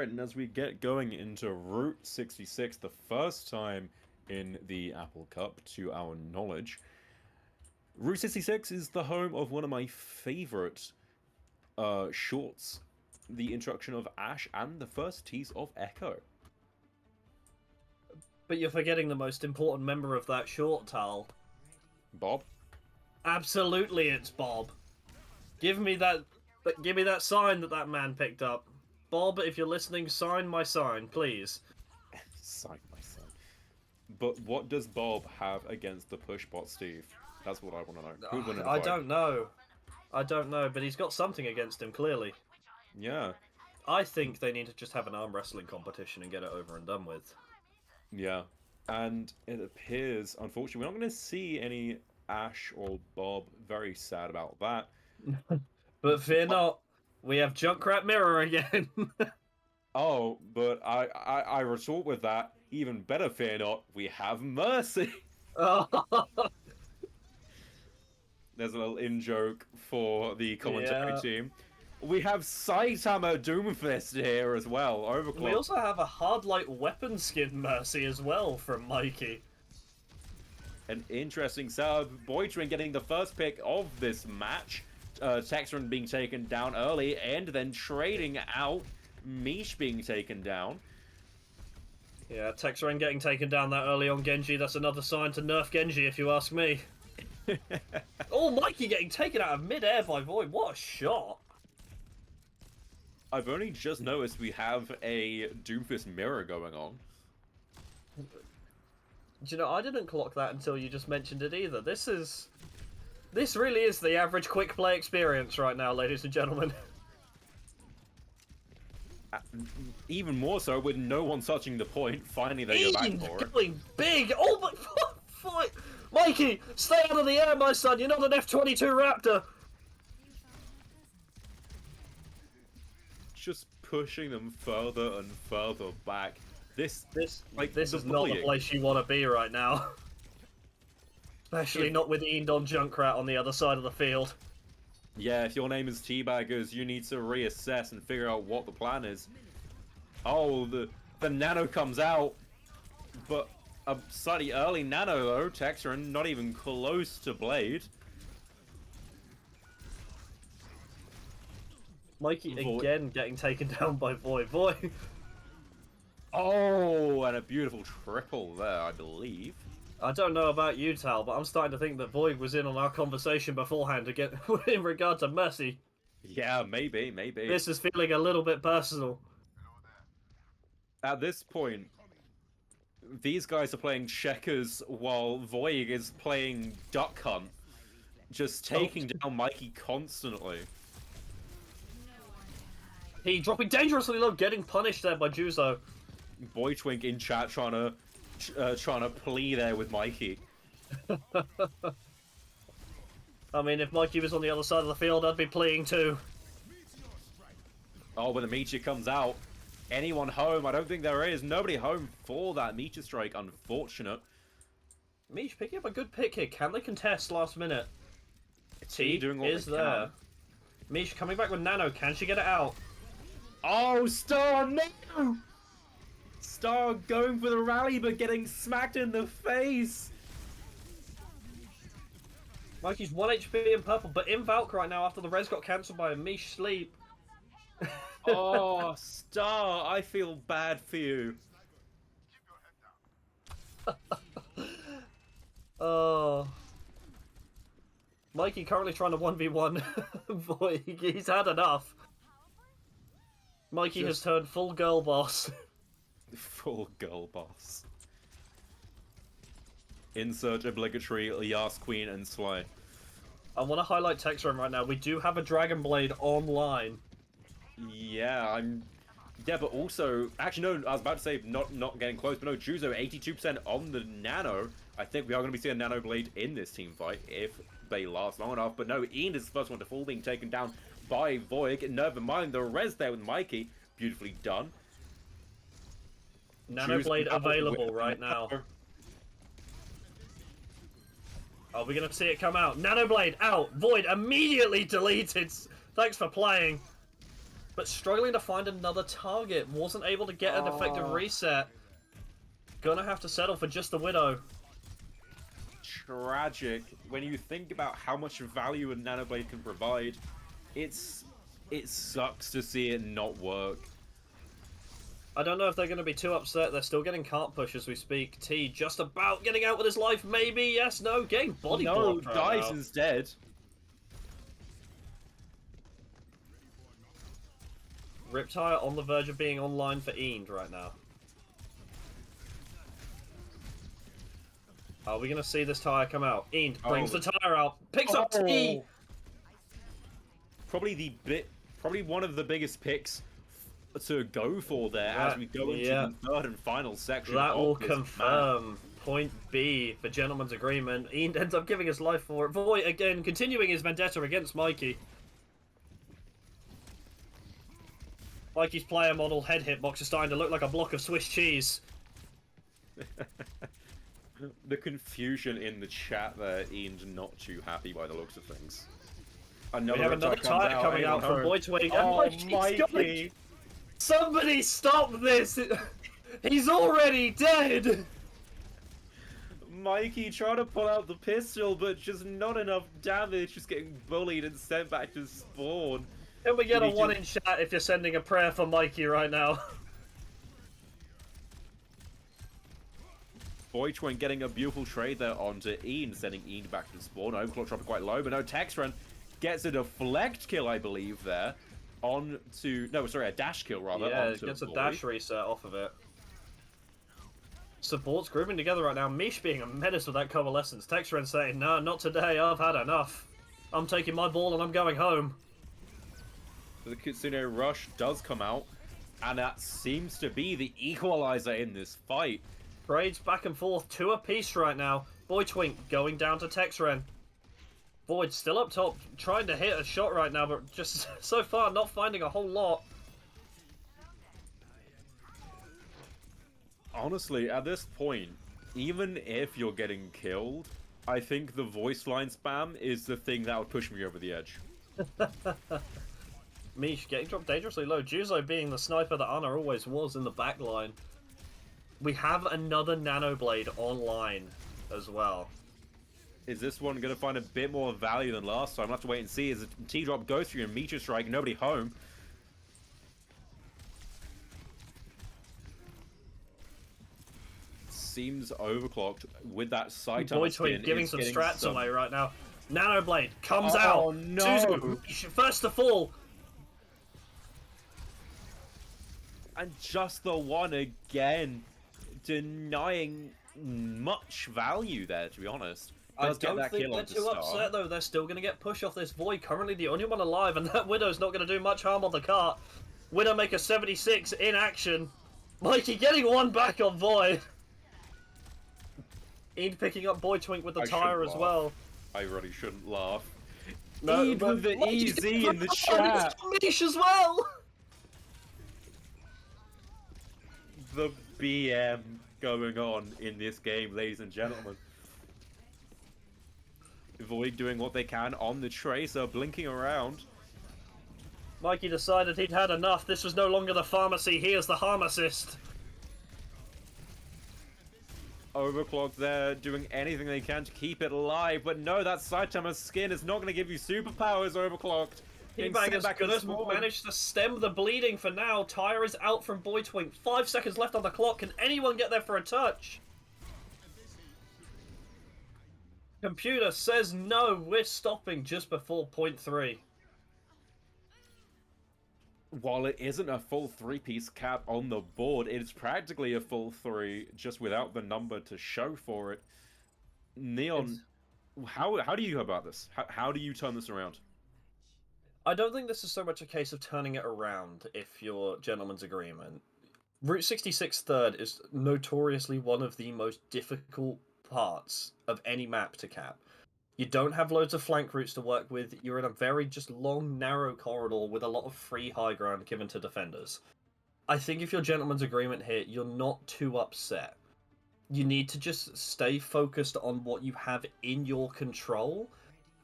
Alright, and as we get going into Route 66, the first time in the Apple Cup, to our knowledge, Route 66 is the home of one of my favorite shorts, the introduction of Ashe and the first tease of Echo. But you're forgetting the most important member of that short, Tal. Bob? Absolutely, it's Bob. Give me that sign that man picked up. Bob, if you're listening, sign my sign, please. Sign my sign. But what does Bob have against the push bot, Steve? That's what I want to know. Who'd win in a I fight? don't know. I don't know, but he's got something against him, clearly. Yeah. I think they need to just have an arm wrestling competition and get it over and done with. Yeah. And it appears, unfortunately, we're not going to see any Ashe or Bob. Very sad about that. But fear not, we have Junkrat Mirror again. Oh, but I retort with that. Even better, fear not, we have Mercy. Oh. There's a little in-joke for the commentary Yeah. team. We have Saitama Doomfist here as well. Overclock. We also have a hard light weapon skin Mercy as well from Mikey. An interesting sub. Boytrin getting the first pick of this match. Texran being taken down early, and then trading out. Mish being taken down. Yeah, Texran getting taken down that early on Genji. That's another sign to nerf Genji, if you ask me. Oh, Mikey getting taken out of mid-air by Void. What a shot. I've only just noticed we have a Doomfist mirror going on. Do you know, I didn't clock that until you just mentioned it either. This really is the average quick play experience right now, ladies and gentlemen. Even more so with no one touching the point. Finally, they go back for it. Going big. Oh my fight. Mikey, stay out of the air, my son. You're not an F-22 Raptor. Just pushing them further and further back. This is not the bullying. place you want to be right now. Especially not with Eendon Junkrat on the other side of the field. Yeah, if your name is Teabaggers, you need to reassess and figure out what the plan is. Oh, the nano comes out, but a slightly early nano though. Texran not even close to Blade. Mikey Void. again getting taken down by Void. Void. Oh, and a beautiful triple there, I believe. I don't know about you, Tal, but I'm starting to think that Void was in on our conversation beforehand again in regard to Mercy. Yeah, maybe. This is feeling a little bit personal. At this point, these guys are playing checkers while Voig is playing duck hunt. Just taking down Mikey constantly. He dropping dangerously low, getting punished there by Juzo. Boytwink in chat trying to plea there with Mikey. I mean, if Mikey was on the other side of the field, I'd be pleading too. Oh, when the meteor comes out, anyone home? I don't think there is. Nobody home for that meteor strike, unfortunate. Mish picking up a good pick here. Can they contest last minute? T doing what is they there. can. Mish coming back with Nano. Can she get it out? Oh, Star, no! Star going for the rally, but getting smacked in the face. Mikey's 1 HP in purple, but in Valk right now after the res got cancelled by a Mish sleep. Oh, Star, I feel bad for you. Oh. Mikey currently trying to 1v1 Boy, he's had enough. Mikey has turned full girl boss. Full girl boss. Insert obligatory Yas Queen and Slay. I want to highlight Texran right now. We do have a Dragon Blade online. Yeah, yeah, but also, actually no, I was about to say not getting close, but no, Juzo 82% on the Nano. I think we are going to be seeing a Nano Blade in this team fight if they last long enough. But no, Ian is the first one to fall, being taken down by Voig. Never mind the res there with Mikey. Beautifully done. Nano Blade available right now. Are we going to see it come out? Nano Blade out. Void immediately deleted. Thanks for playing. but struggling to find another target. Wasn't able to get an effective reset. Gonna have to settle for just the Widow. Tragic. When you think about how much value a Nanoblade can provide, it sucks to see it not work. I don't know if they're going to be too upset. They're still getting cart push as we speak. T just about getting out with his life, maybe. Yes, no. Getting body blocked right dies now. instead. Riptire on the verge of being online for Eend right now. Are we going to see this tire come out? Eend brings the tire out, picks up T. Probably one of the biggest picks to go for there as we go into the third and final section. That will this confirm map. point B for Gentleman's Agreement. Eend ends up giving his life for it. Void again continuing his vendetta against Mikey. Mikey's player model head hitbox is starting to look like a block of Swiss cheese. The confusion in the chat there, Ian's not too happy by the looks of things. We have another tire coming out from Boytwig. Oh, Mikey! Somebody stop this! He's already dead! Mikey trying to pull out the pistol, but just not enough damage, just getting bullied and sent back to spawn. Can we get a one in chat if you're sending a prayer for Mikey right now? Boytwin getting a beautiful trade there onto Ian, sending Ian back to spawn. Overclock dropped quite low, but no, Texran gets a deflect kill, I believe, there. On to... No, sorry, a dash kill, rather. Yeah, it gets a dash reset off of it. Supports grouping together right now. Mish being a menace with that coalescence. Texran saying, no, not today, I've had enough. I'm taking my ball and I'm going home. The Kitsune Rush does come out, and that seems to be the equalizer in this fight. Trades back and forth, 2 apiece right now. Boytwink going down to Texran. Void still up top, trying to hit a shot right now, but just so far not finding a whole lot. Honestly, at this point, even if you're getting killed, I think the voice line spam is the thing that would push me over the edge. Mish getting dropped dangerously low. Juzo being the sniper that Ana always was in the back line. We have another Nanoblade online as well. Is this one going to find a bit more value than last time? I'll have to wait and see. As the T-drop goes through and Meteor Strike, nobody home. Seems overclocked with that sight. Boytwig giving some strats away right now. Nanoblade comes out. Oh no! Suzu, first to fall. And just the one again, denying much value there, to be honest. I don't think they're too upset though. They're still going to get push off this Void. Currently the only one alive, and that Widow's not going to do much harm on the cart. Widowmaker 76 in action. Mikey getting one back on Void. Eid picking up Boytwink with the tire as well. I really shouldn't laugh. No, Eid with the easy in the chat. Mish as well. The BM going on in this game, ladies and gentlemen. Void doing what they can on the Tracer, blinking around. Mikey decided he'd had enough. This was no longer the pharmacy, he is the pharmacist. Overclock there, doing anything they can to keep it alive, but no, that Saitama's skin is not going to give you superpowers, Overclocked. Teabaggers could manage to stem the bleeding for now. Tire is out from Boytwink. 5 seconds left on the clock. Can anyone get there for a touch? Computer says no. We're stopping just before point 3. While it isn't a full 3-piece cap on the board, it is practically a full 3, just without the number to show for it. Neon, how do you go about this? How do you turn this around? I don't think this is so much a case of turning it around, if you're Gentleman's Agreement. Route 66 third is notoriously one of the most difficult parts of any map to cap. You don't have loads of flank routes to work with, you're in a very just long, narrow corridor with a lot of free high ground given to defenders. I think if you're Gentleman's Agreement here, you're not too upset. You need to just stay focused on what you have in your control,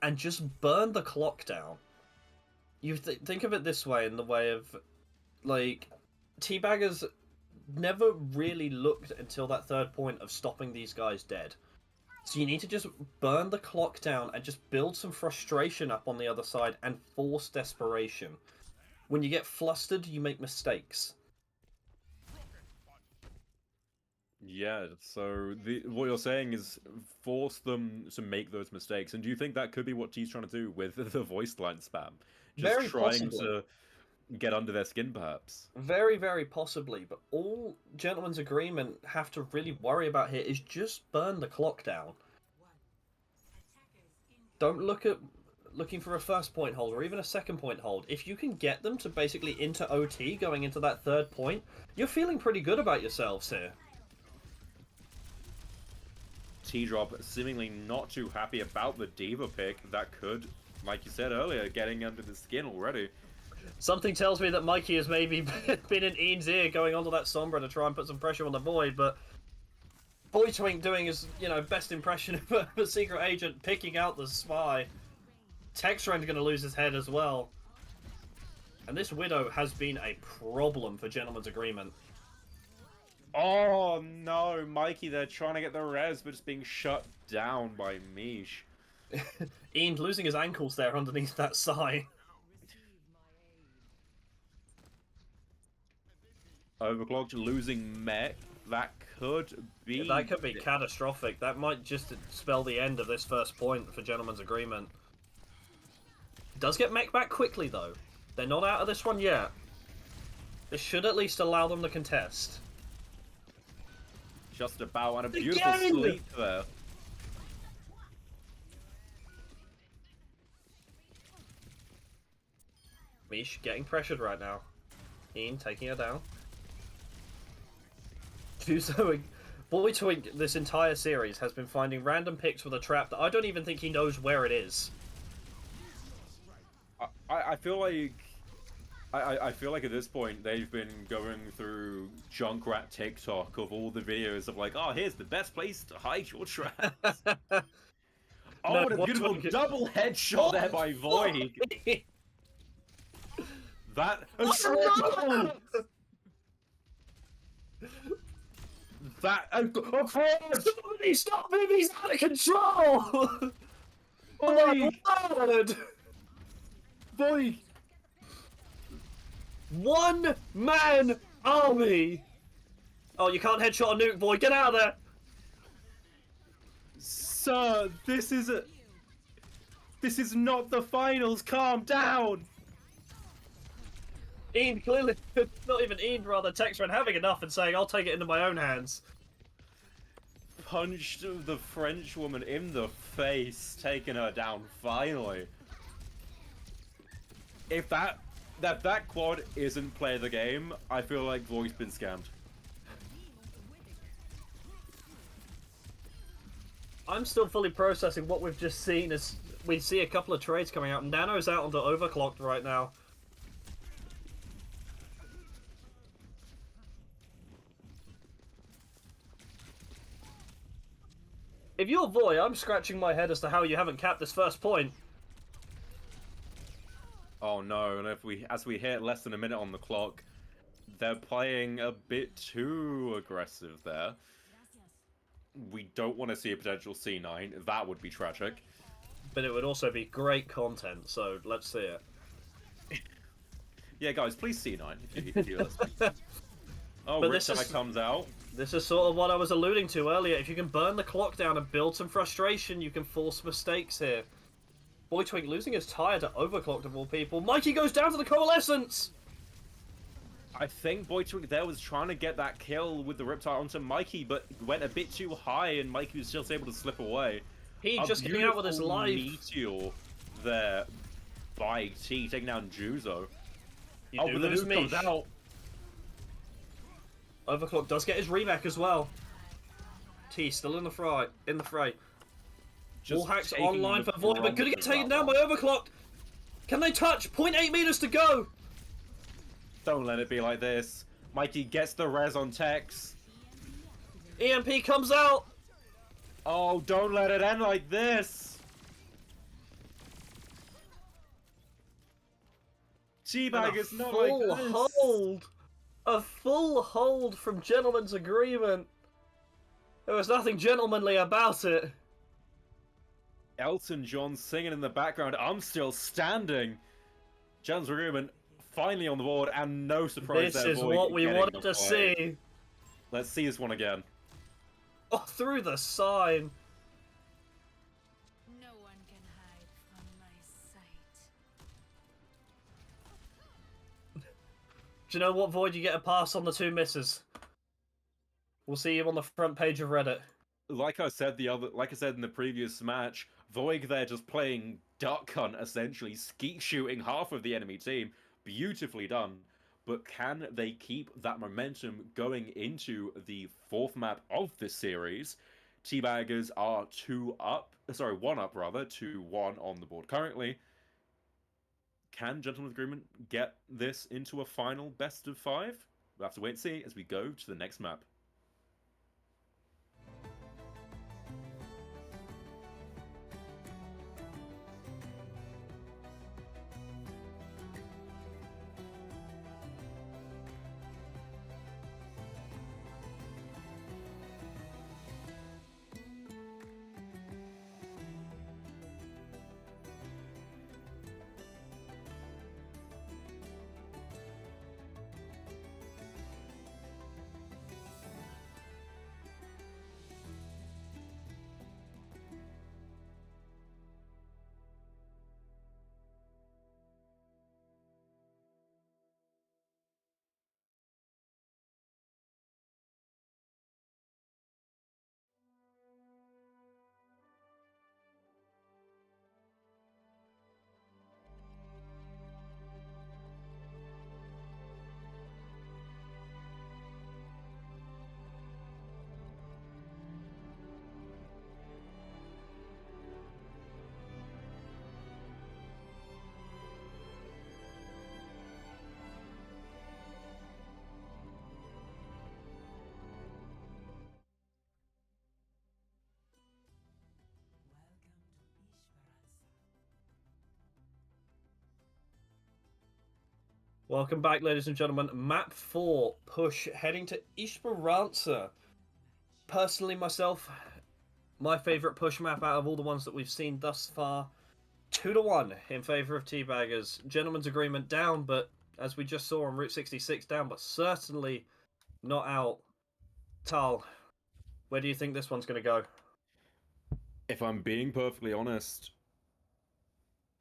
and just burn the clock down. you think of it this way, in the way of, like, Teabaggers never really looked until that third point of stopping these guys dead. So you need to just burn the clock down and just build some frustration up on the other side and force desperation. When you get flustered, you make mistakes. Yeah, so what you're saying is force them to make those mistakes. And do you think that could be what T's trying to do with the voice line spam? Just Very trying possibly. to get under their skin, perhaps? Very, very possibly. But all Gentleman's Agreement have to really worry about here is just burn the clock down. Don't look at looking for a first point hold or even a second point hold. If you can get them to basically into OT going into that third point, you're feeling pretty good about yourselves here. T-Drop seemingly not too happy about the Diva pick. That could, like you said earlier, getting under the skin already. Something tells me that Mikey has maybe been in Ian's ear going onto that Sombra to try and put some pressure on the Void, but Boy Twink doing his, best impression of a secret agent, picking out the spy. Texren's going to lose his head as well. And this Widow has been a problem for Gentleman's Agreement. Oh no, Mikey, they're trying to get the res, but it's being shut down by Mish. Ian losing his ankles there underneath that sign. Overclocked losing mech. That could be... That could be catastrophic. That might just spell the end of this first point for Gentleman's Agreement. Does get mech back quickly, though. They're not out of this one yet. This should at least allow them to contest. Just about, and a beautiful sleep there. Mish getting pressured right now. Ian taking her down. Boy Twink this entire series has been finding random picks with a trap that I don't even think he knows where it is. I feel like... I feel like at this point they've been going through Junkrat TikTok of all the videos of like, oh, here's the best place to hide your traps. Oh, No, what a beautiful double headshot there by Void. That... That... Somebody stop him! He's out of control! Oh my word! Void! One-man army! Oh, you can't headshot a nuke, boy. Get out of there! Sir, this is not the finals. Calm down. Ian clearly, not even Ian, rather, Texren having enough and saying, I'll take it into my own hands. Punched the French woman in the face, taking her down finally. If that quad isn't play the game, I feel like Void's been scammed. I'm still fully processing what we've just seen as we see a couple of trades coming out. Nano's out onto Overclocked right now. If you're Void, I'm scratching my head as to how you haven't capped this first point. Oh no, and as we hit less than a minute on the clock, they're playing a bit too aggressive there. We don't want to see a potential C9, that would be tragic. But it would also be great content, so let's see it. Yeah guys, please C9 if you're listening. Oh, But Riptide comes out. This is sort of what I was alluding to earlier. If you can burn the clock down and build some frustration, you can force mistakes here. Boy Twink losing his tire to Overclocked of all people. Mikey goes down to the Coalescence! I think Boy Twink there was trying to get that kill with the Riptide onto Mikey, but went a bit too high and Mikey was just able to slip away. He just getting out with his life. Meteor there by T, taking down Juzo. You Oh, do but the lose nuke comes Mish. out. Overclock does get his remake as well. T still in the fray. All hacks taking online the for Void, but brunt gonna get of taken that down by one. Overclocked. Can they touch? 0.8 meters to go. Don't let it be like this. Mikey gets the res on Tex. EMP comes out. Oh, don't let it end like this. Teabaggers, not full like this. hold! A full hold from Gentleman's Agreement. There was nothing gentlemanly about it. Elton John singing in the background, I'm still standing. Gentleman's Agreement finally on the board, and no surprise This there, is Void what we getting wanted the to play. see. Let's see this one again. Oh, through the sign. No one can hide from my sight. Do you know what, Void? You get a pass on the 2 misses. We'll see you on the front page of Reddit. Like I said in the previous match, Voig there just playing duck hunt essentially, skeet shooting half of the enemy team. Beautifully done. But can they keep that momentum going into the 4th map of this series? Teabaggers are 1 up rather, 2-1 on the board currently. Can Gentleman's Agreement get this into a final best of 5? We'll have to wait and see as we go to the next map. Welcome back, ladies and gentlemen. Map 4, Push, heading to Esperanza. Personally, myself, my favourite Push map out of all the ones that we've seen thus far. 2-1 in favour of Teabaggers. Gentleman's Agreement down, but as we just saw on Route 66, down, but certainly not out. Tal, where do you think this one's going to go? If I'm being perfectly honest,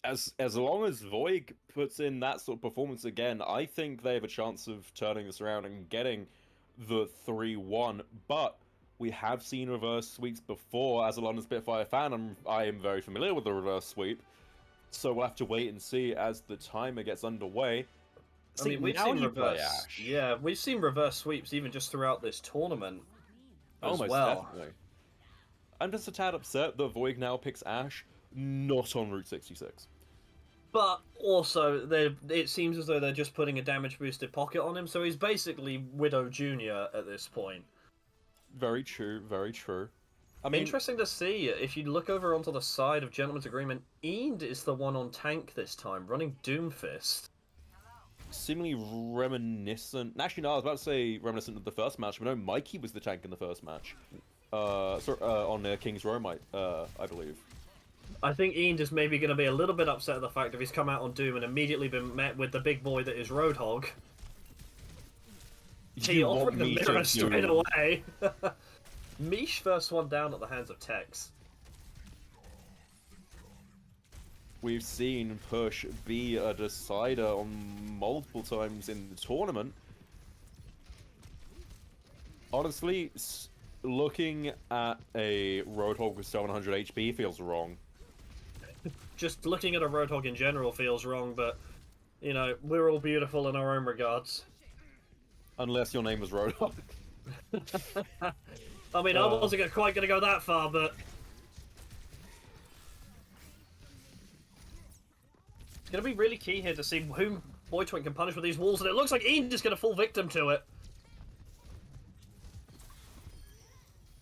as long as Voig puts in that sort of performance again, I think they have a chance of turning this around and getting the 3-1. But we have seen reverse sweeps before. As a London Spitfire fan, I am very familiar with the reverse sweep. So we'll have to wait and see as the timer gets underway. I mean, we've now seen you play reverse. Ash. Yeah, we've seen reverse sweeps even just throughout this tournament as Almost well. definitely. I'm just a tad upset that Voig now picks Ash, not on Route 66. But also, it seems as though they're just putting a damage boosted pocket on him, so he's basically Widow Jr. at this point. Very true, very true. I mean, Interesting to see. If you look over onto the side of Gentleman's Agreement, Eend is the one on tank this time, running Doomfist. seemingly reminiscent. Actually, no, I was about to say reminiscent of the first match, but no, Mikey was the tank in the first match. On King's Row, I believe. I think Eend is maybe going to be a little bit upset at the fact that he's come out on Doom and immediately been met with the big boy that is Roadhog. He offering the mirror straight away. Mish first one down at the hands of Tex. We've seen Push be a decider on multiple times in the tournament. Honestly, looking at a Roadhog with 700 HP feels wrong. Just looking at a Roadhog in general feels wrong, but, you know, we're all beautiful in our own regards. Unless your name was Roadhog. I mean, I wasn't quite going to go that far, but... It's going to be really key here to see whom Boy Twink can punish with these walls, and it looks like Ian is going to fall victim to it.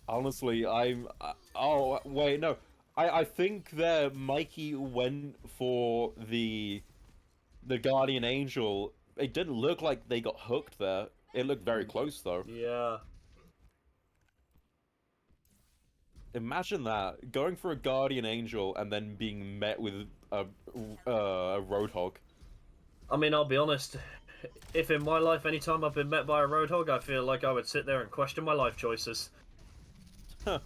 Honestly, oh, wait, no. I think that Mikey went for the the Guardian Angel, it didn't look like they got hooked there. It looked very close, though. Yeah. Imagine that, going for a Guardian Angel and then being met with a Roadhog. I mean, I'll be honest. If in my life, anytime I've been met by a Roadhog, I feel like I would sit there and question my life choices. Huh.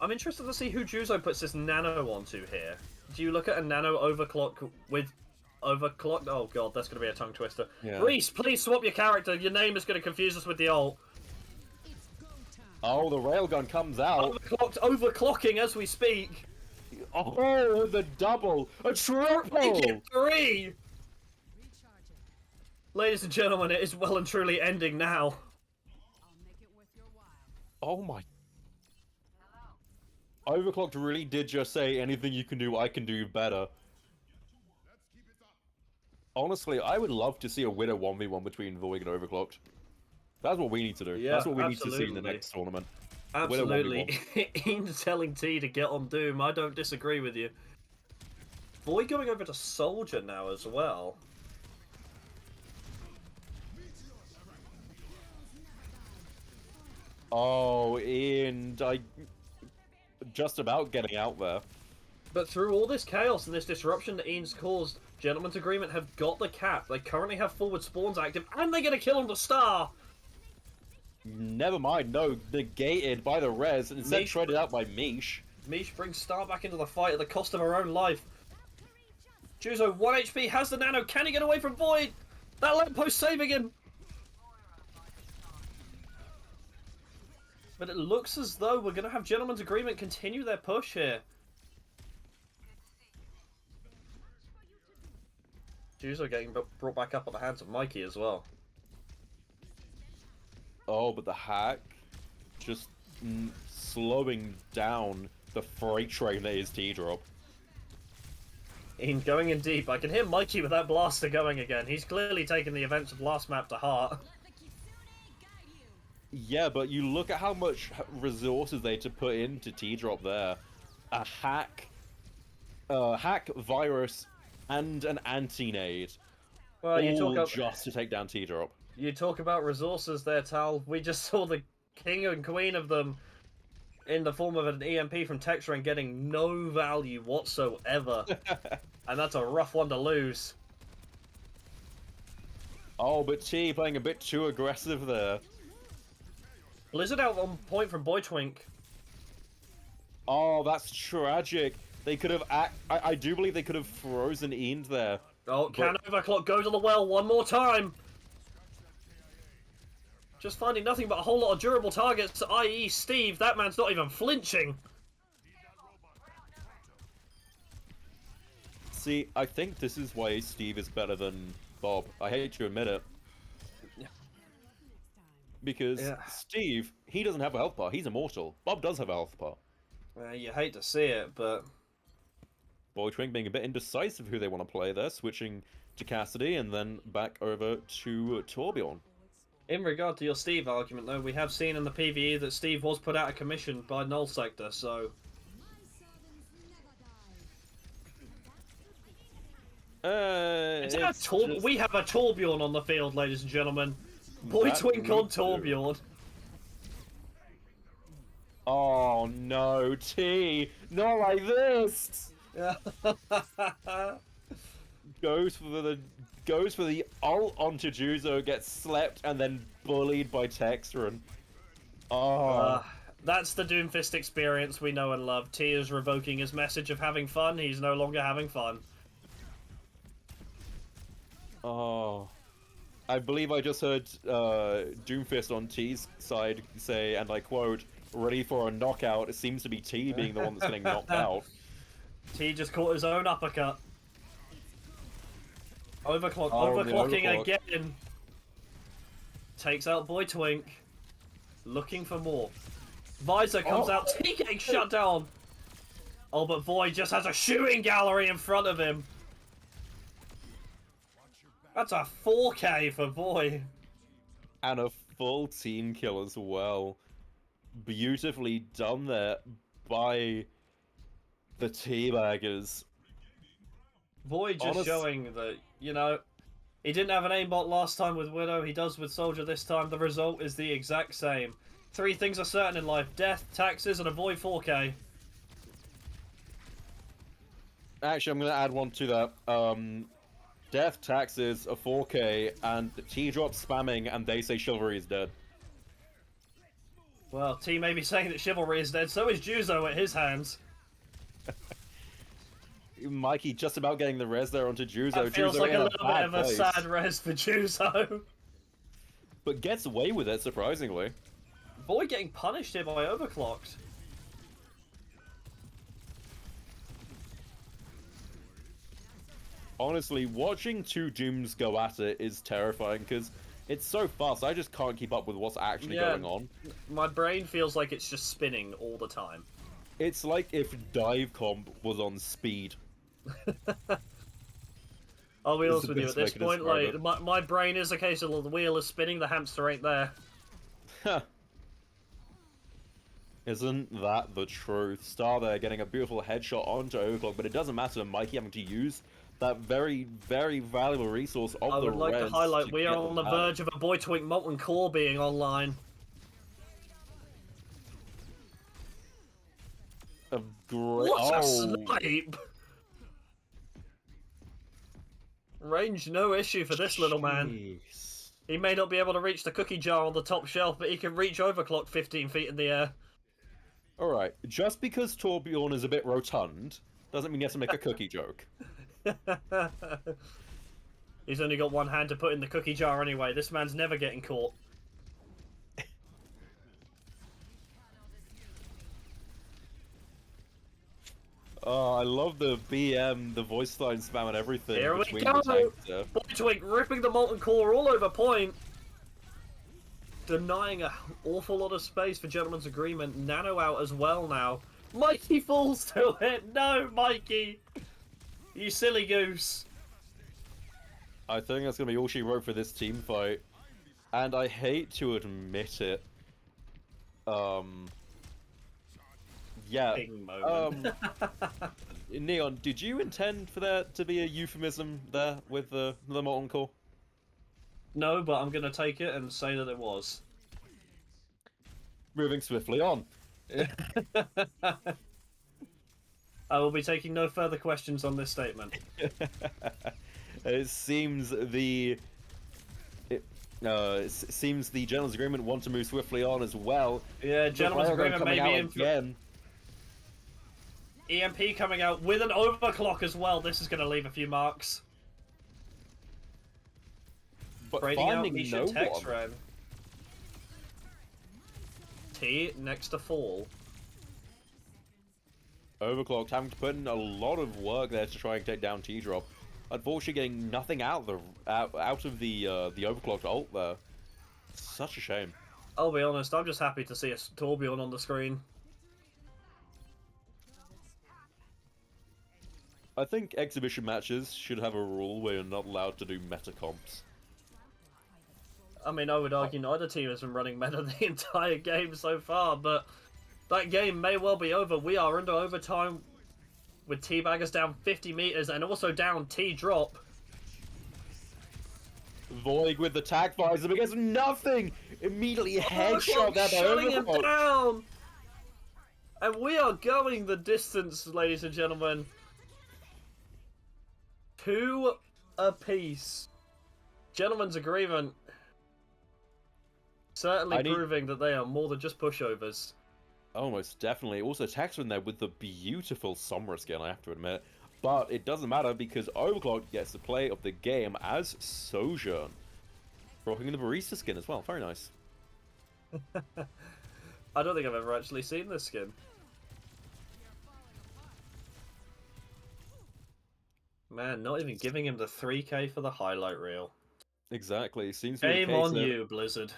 I'm interested to see who Juzo puts this nano onto here. Do you look at a nano overclock with overclock? Oh god, that's going to be a tongue twister. Yeah. Reese, please swap your character. Your name is going to confuse us with the ult. Oh, the railgun comes out. Overclocking as we speak. Oh, the double! A triple! Make it 3! Ladies and gentlemen, it is well and truly ending now. Oh my... Overclocked really did just say, anything you can do, I can do better. Honestly, I would love to see a winner 1v1 between Void and Overclocked. That's what we need to do. Yeah, That's what we need to see in the absolutely. next tournament. Absolutely. Ian's telling T to get on Doom. I don't disagree with you. Void going over to Soldier now as well. Oh, and I... just about getting out there. But through all this chaos and this disruption that Ian's caused, Gentleman's Agreement have got the cap. They currently have forward spawns active, and they're going to kill on the star! Never mind, no, negated by the res, and instead Mish- shredded out by Mish. Mish brings Star back into the fight at the cost of her own life. Juzo, 1 HP, has the nano. Can he get away from Void? That lamppost saving him. But it looks as though we're going to have Gentleman's Agreement continue their push here. Juzo getting brought back up at the hands of Mikey as well. Oh, but the hack just slowing down the freight train that is T-Drop. Ian going in deep. I can hear Mikey with that blaster going again. He's clearly taken the events of last map to heart. Yeah, but you look at how much resources they had to put into T-Drop there. A hack, virus, and an anti-nade. Well, you all talk just to take down T-Drop. You talk about resources there, Tal. We just saw the king and queen of them in the form of an EMP from Texra and getting no value whatsoever. And that's a rough one to lose. Oh, but T playing a bit too aggressive there. Blizzard out on point from Boy Twink. Oh, that's tragic. They could have... I do believe they could have frozen Eend there. Oh, can Overclock go to the well one more time? Just finding nothing but a whole lot of durable targets, i.e. Steve. That man's not even flinching. See, I think this is why Steve is better than Bob. I hate to admit it. Because Steve, he doesn't have a health bar. He's immortal. Bob does have a health bar. You hate to see it, but... Boy Twink being a bit indecisive who they want to play there, switching to Cassidy and then back over to Torbjorn. In regard to your Steve argument, though, we have seen in the PvE that Steve was put out of commission by Null Sector, so... We have a Torbjorn on the field, ladies and gentlemen. Boy Twink on Torbjorn. Oh no, T! Not like this! Goes for the ult onto Juzo, gets slept, and then bullied by Texran. Oh. That's the Doomfist experience we know and love. T is revoking his message of having fun. He's no longer having fun. Oh. I believe I just heard Doomfist on T's side say, and I quote, "Ready for a knockout." It seems to be T being the one that's getting knocked out. T just caught his own uppercut. Overclocking overclock. again. Takes out Boy Twink. Looking for more. Visor comes out. T getting shut down. Oh, but Void just has a shooting gallery in front of him. That's a 4K for Void. And a full team kill as well. Beautifully done there by the Teabaggers. Void just Honest- showing that, you know, he didn't have an aimbot last time with Widow, he does with Soldier this time. The result is the exact same. 3 things are certain in life: death, taxes, and a Void 4K. Actually, I'm going to add one to that. Death, taxes, a 4K, and T-drop spamming, and they say Chivalry is dead. Well, T may be saying that Chivalry is dead, so is Juzo at his hands. Mikey just about getting the res there onto Juzo. That feels Juzo like in a little bit bad of a place, sad res for Juzo. but gets away with it, surprisingly. Void getting punished here by Overclocked. Honestly, watching two Dooms go at it is terrifying, because it's so fast, I just can't keep up with what's actually Yeah. going on. My brain feels like it's just spinning all the time. It's like if Dive Comp was on speed. I'll be It's honest the with you, at best way this to point, describe like, my brain is a case of the wheel is spinning, the hamster ain't there. Isn't that the truth? Star there getting a beautiful headshot onto Overclock, but it doesn't matter to Mikey having to use that very, very valuable resource of I the would like to res highlight, we are get on the back. verge of a Boy Twink Molten Core being online. A great... What a Oh, snipe! Range no issue for this little man. jeez. He may not be able to reach the cookie jar on the top shelf, but he can reach Overclock 15 feet in the air. Alright, just because Torbjorn is a bit rotund, doesn't mean you have to make a cookie joke. He's only got one hand to put in the cookie jar anyway. This man's never getting caught. Oh, I love the BM, the voice line spam and everything Here we between go! the tanks there. Boy Twink ripping the Molten Core all over point. Denying an awful lot of space for Gentleman's Agreement. Nano out as well now. Mikey falls to it. No, Mikey. You silly goose. I think that's going to be all she wrote for this team fight. And I hate to admit it. Yeah. Big moment. Neon, did you intend for there to be a euphemism there with the Molten Core? No, but I'm going to take it and say that it was. Moving swiftly on. I will be taking no further questions on this statement. It seems seems the Gentleman's Agreement want to move swiftly on as well. Yeah, Gentleman's The Railgun Agreement coming may be out in for again. EMP coming out with an overclock as well. This is going to leave a few marks. But Braiding out finding Misha no Tex one. Ren. T next to fall. Overclocked having to put in a lot of work there to try and take down T-Drop. Unfortunately, getting nothing out of the Overclocked ult there. Such a shame. I'll be honest, I'm just happy to see a Torbjorn on the screen. I think exhibition matches should have a rule where you're not allowed to do meta comps. I mean, I would argue neither team has been running meta the entire game so far, but that game may well be over. We are into overtime with Teabaggers down 50 meters and also down T-drop. Voig with the tag visor, but gets nothing! Immediately headshot there by Shutting him Overclocked. down! And we are going the distance, ladies and gentlemen. 2 apiece. Gentleman's Agreement. Certainly proving that they are more than just pushovers. Oh, most definitely. Also, Texan there with the beautiful Sombra skin, I have to admit. But it doesn't matter because Overclock gets the play of the game as Sojourn. Rocking the Barista skin as well. Very nice. I don't think I've ever actually seen this skin. Man, not even giving him the 3K for the highlight reel. Exactly. Seems to be Shame the case on that... you, Blizzard.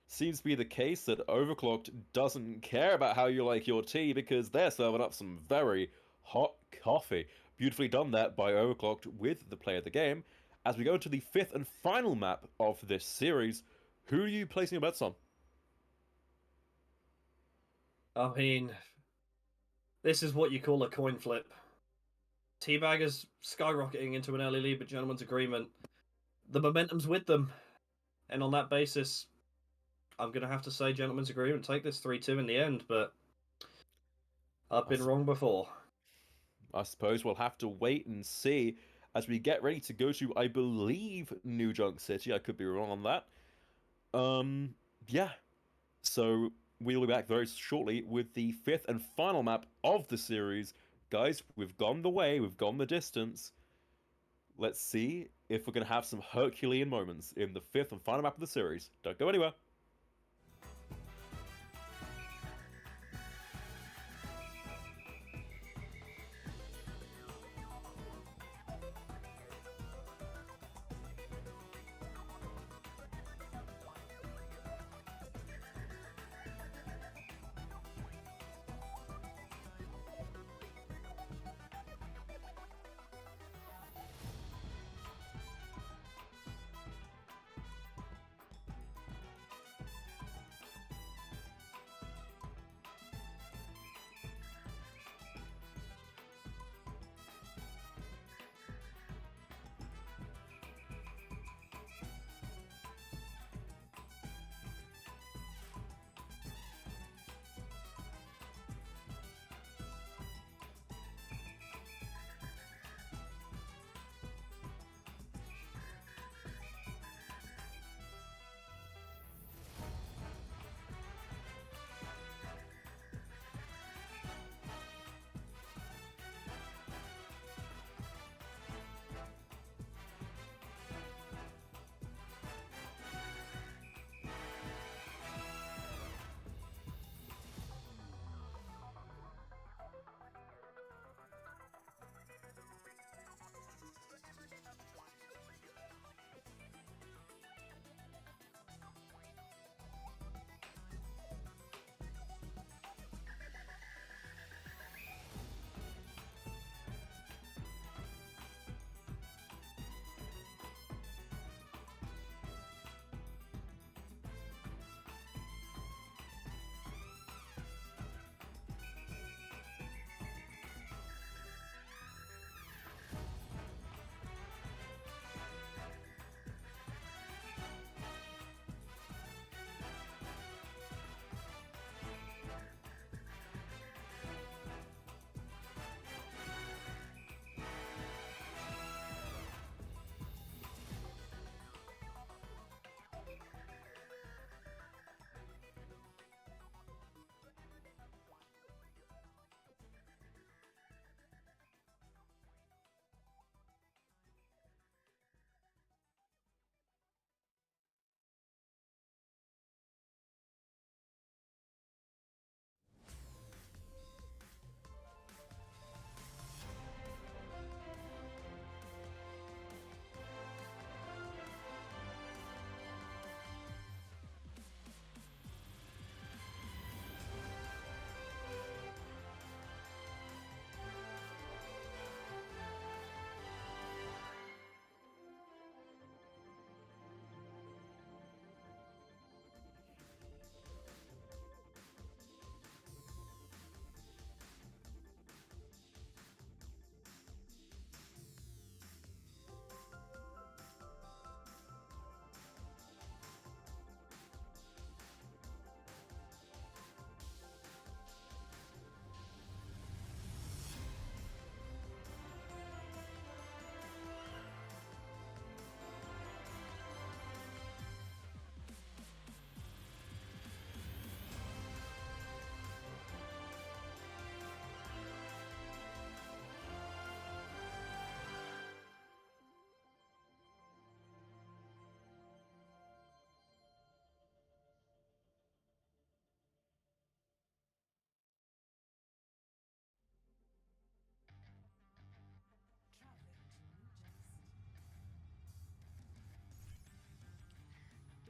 Seems to be the case that Overclocked doesn't care about how you like your tea because they're serving up some very hot coffee. Beautifully done that by Overclocked with the play of the game. As we go to the 5th and final map of this series, who are you placing your bets on? I mean, this is what you call a coin flip. Teabaggers skyrocketing into an early lead, but gentlemen's agreement. The momentum's with them. And on that basis, I'm going to have to say gentlemen's agreement. Take this 3-2 in the end, but I've been wrong before. I suppose we'll have to wait and see as we get ready to go to, I believe, New Junk City. I could be wrong on that. Yeah. So we'll be back very shortly with the 5th and final map of the series. Guys, we've gone the way, we've gone the distance. Let's see if we're going to have some Herculean moments in the 5th and final map of the series. Don't go anywhere.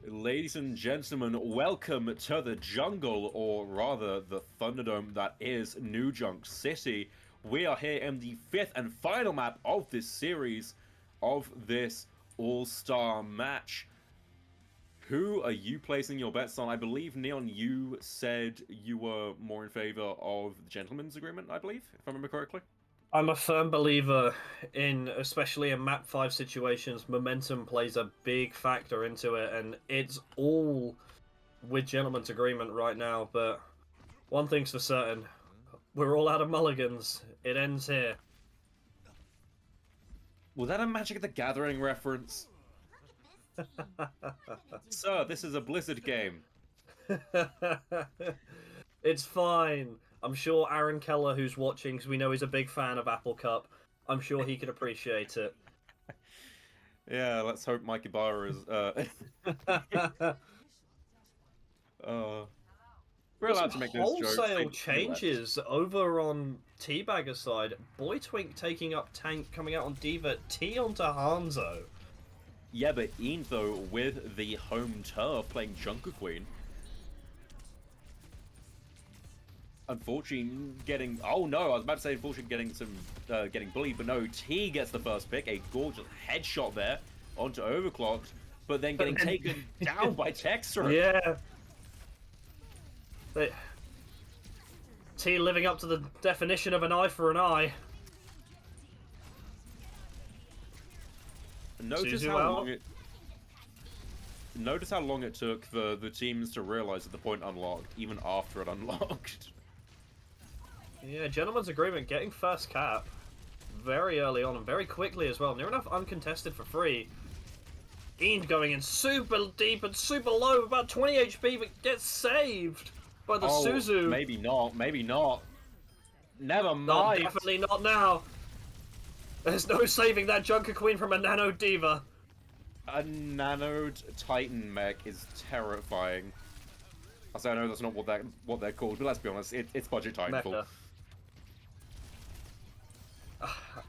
Ladies and gentlemen, welcome to the jungle, or rather the Thunderdome that is New Junk City. We are here in the 5th and final map of this series, of this all-star match. Who are you placing your bets on? I believe, Neon, you said you were more in favor of the gentleman's agreement, I believe, if I remember correctly. I'm a firm believer in, especially in map 5 situations, momentum plays a big factor into it, and it's all with gentleman's agreement right now, but one thing's for certain, we're all out of mulligans. It ends here. Was that a Magic the Gathering reference? Sir, this is a Blizzard game. It's fine. I'm sure Aaron Keller, who's watching, because we know he's a big fan of Apple Cup, I'm sure he could appreciate it. Yeah, let's hope Mikey Barr is. We're allowed to make those jokes. Wholesale changes over on Teabaggers side. Boy Twink taking up tank, coming out on Diva, T onto Hanzo. Yeah, but Ian, though, with the home turf playing Junker Queen. Unfortunately, getting. Oh no, I was about to say, unfortunately, getting some. Getting bullied, but no, T gets the first pick. A gorgeous headshot there onto Overclocked, but then getting taken down by Texter. Yeah. T living up to the definition of an eye for an eye. Notice how long it took the teams to realize that the point unlocked, even after it unlocked. Yeah, gentleman's agreement getting first cap very early on and very quickly as well. Near enough uncontested for free. Ian going in super deep and super low, about 20 HP, but gets saved by the Suzu. Maybe not, maybe not. Never mind. No, definitely not now. There's no saving that Junker Queen from a Nano Diva. A nanoed Titan mech is terrifying. I know that's not what they're called, but let's be honest, it's budget Titanfall. Mecha.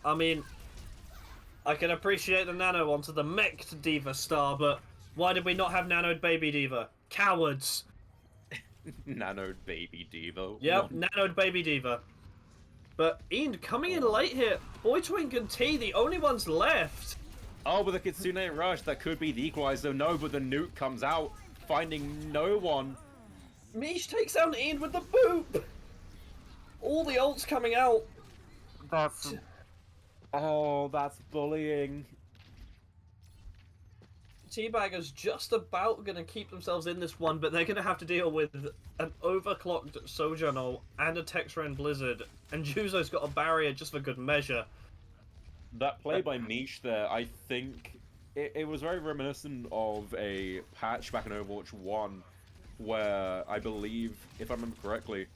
I mean, I can appreciate the Nano onto the mech Diva star, but why did we not have Nanoed Baby Diva? Cowards! Nanoed Baby Diva. Yep, Nanoed Baby Diva. But Ian coming in late here. Boy Twink and T, the only ones left. Oh, but the Kitsune Rush, that could be the equalizer. No, but the nuke comes out, finding no one. Mish takes down Ian with the boop. All the ults coming out. That's bullying. Teabaggers just about going to keep themselves in this one, but they're going to have to deal with an overclocked Sojourner and a Texran Blizzard, and Juzo's got a barrier just for good measure. That play by Mish there, I think, it was very reminiscent of a patch back in Overwatch 1, where I believe, if I remember correctly,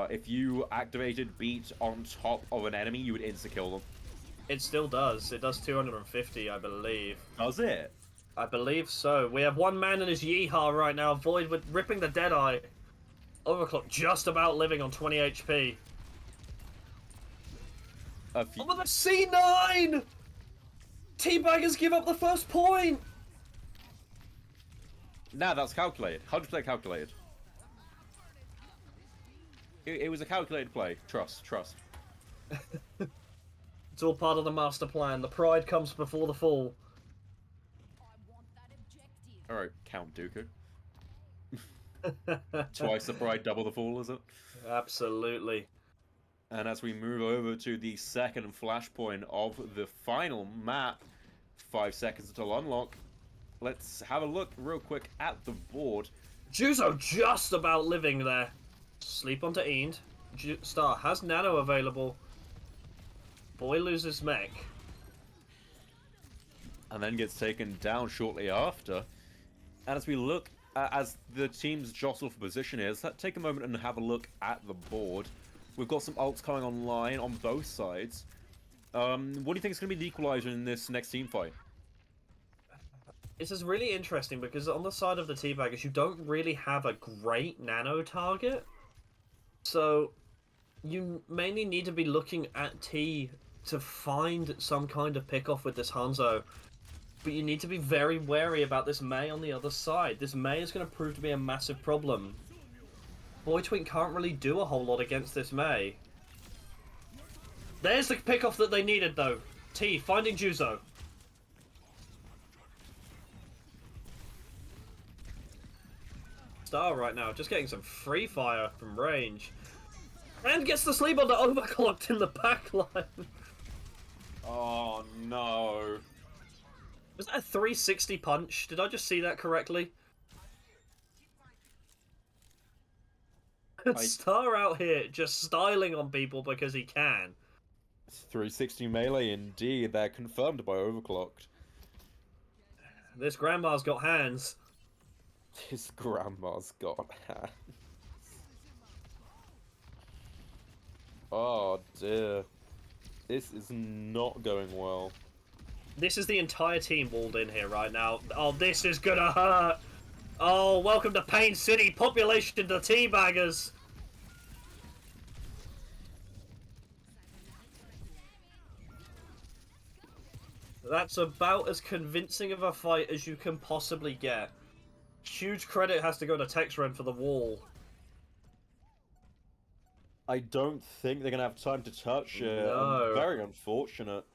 if you activated Beat on top of an enemy, you would insta-kill them. It still does. It does 250, I believe. Does it? I believe so. We have one man in his Yeehaw right now, Void with ripping the Deadeye. Overclock just about living on 20 HP. Oh, but the C9! Teabaggers give up the first point! Nah, that's calculated. 100% calculated. It was a calculated play. Trust. It's all part of the master plan. The pride comes before the fall. Alright, Count Dooku. Twice the pride, double the fall, is it? Absolutely. And as we move over to the second flashpoint of the final map, 5 seconds until unlock, let's have a look real quick at the board. Juzo just about living there. Sleep onto Eend. Star has Nano available. Boy loses mech. And then gets taken down shortly after. And as we look, as the teams jostle for position here, let's take a moment and have a look at the board. We've got some ults coming online on both sides. What do you think is going to be the equalizer in this next team fight? This is really interesting because on the side of the Teabaggers, you don't really have a great Nano target. So you mainly need to be looking at T to find some kind of pick-off with this Hanzo. But you need to be very wary about this Mei on the other side. This Mei is going to prove to be a massive problem. Boy Twink can't really do a whole lot against this Mei. There's the pick-off that they needed, though. T, finding Juzo. Star right now, just getting some free fire from range. And gets the sleep on the overclocked in the backline. Oh no. Was that a 360 punch? Did I just see that correctly? Star out here just styling on people because he can. 360 melee indeed. They're confirmed by Overclocked. This grandma's got hands. His grandma's got hands. Oh dear. This is not going well. This is the entire team walled in here right now. Oh, this is gonna hurt. Oh, welcome to Pain City. Population to Teabaggers. That's about as convincing of a fight as you can possibly get. Huge credit has to go to Texren for the wall. I don't think they're gonna have time to touch it. No. Very unfortunate.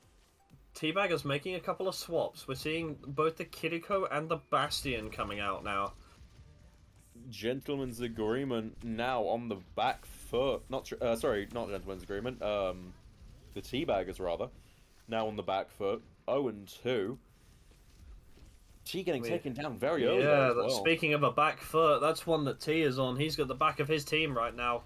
Teabaggers making a couple of swaps. We're seeing both the Kiriko and the Bastion coming out now. Gentleman's agreement now on the back foot. Sorry, not gentleman's agreement. The Teabaggers rather. Now on the back foot. 0-2. T getting taken down very early. Yeah, as well. speaking of a back foot, that's one that T is on. He's got the back of his team right now.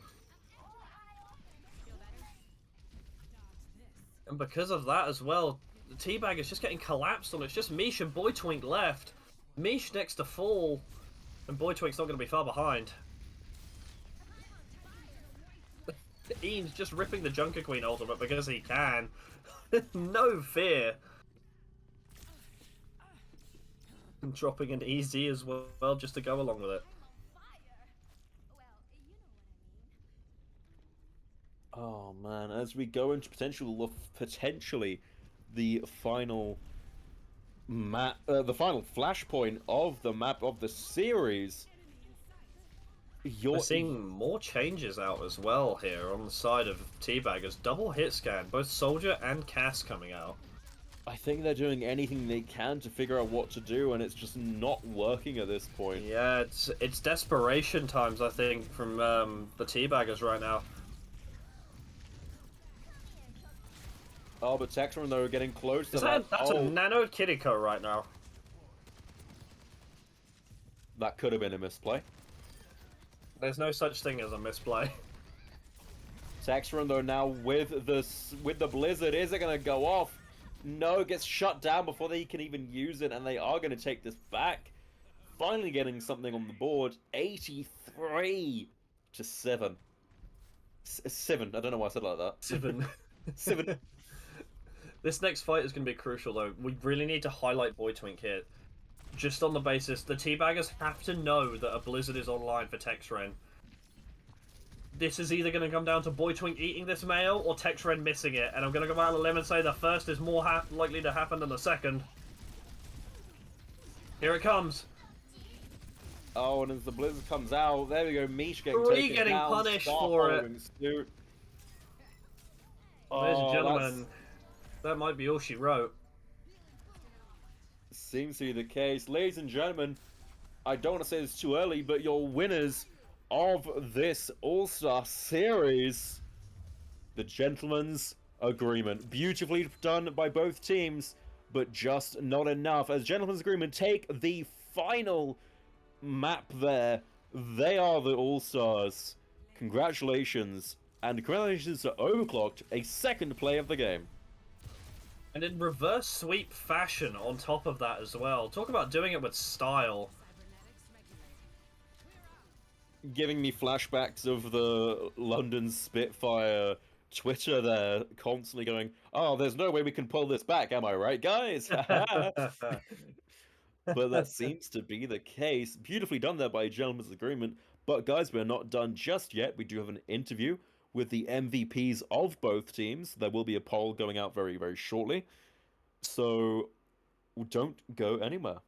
And because of that as well, the Teabag is just getting collapsed on. It's just Mish and Boytwink left. Mish next to fall, and Boytwink's not going to be far behind. Ian's just ripping the Junker Queen ultimate because he can. No fear. And dropping an easy as well just to go along with it. Oh man, as we go into potentially the final map, the final flashpoint of the map of the series. We're seeing more changes out as well here on the side of Teabaggers. Double hit scan, both Soldier and Cass coming out. I think they're doing anything they can to figure out what to do, and it's just not working at this point. Yeah, it's desperation times, I think, from the Teabaggers right now. Oh, but Texron, though, are getting close to that. That's a nano Kiriko right now. That could have been a misplay. There's no such thing as a misplay. Texron, though, now with the Blizzard, is it going to go off? No, it gets shut down before they can even use it, and they are going to take this back. Finally getting something on the board. 83-7. 7. I don't know why I said it like that. 7. 7. This next fight is going to be crucial, though. We really need to highlight Boytwink here. Just on the basis, the Teabaggers have to know that a Blizzard is online for Texren. This is either going to come down to Boytwink eating this mail or Texren missing it, and I'm going to go out on a limb and say the first is more likely to happen than the second. Here it comes. Oh, and as the Blizzard comes out, there we go, Mish getting Three taken getting down, punished Star for it. following suit. Ladies and Oh, gentlemen, that might be all she wrote. Seems to be the case. Ladies and gentlemen, I don't want to say this too early, but your winners of this All-Star Series, the Gentleman's Agreement. Beautifully done by both teams, but just not enough. As Gentleman's Agreement take the final map there, they are the All-Stars. Congratulations, and congratulations to Overclocked, a second play of the game. And in reverse sweep fashion on top of that as well. Talk about doing it with style. Giving me flashbacks of the London Spitfire Twitter there, constantly going, oh, there's no way we can pull this back, am I right, guys? But that seems to be the case. Beautifully done there by Gentleman's Agreement. But guys, we're not done just yet. We do have an interview with the MVPs of both teams. There will be a poll going out very, very shortly. So don't go anywhere.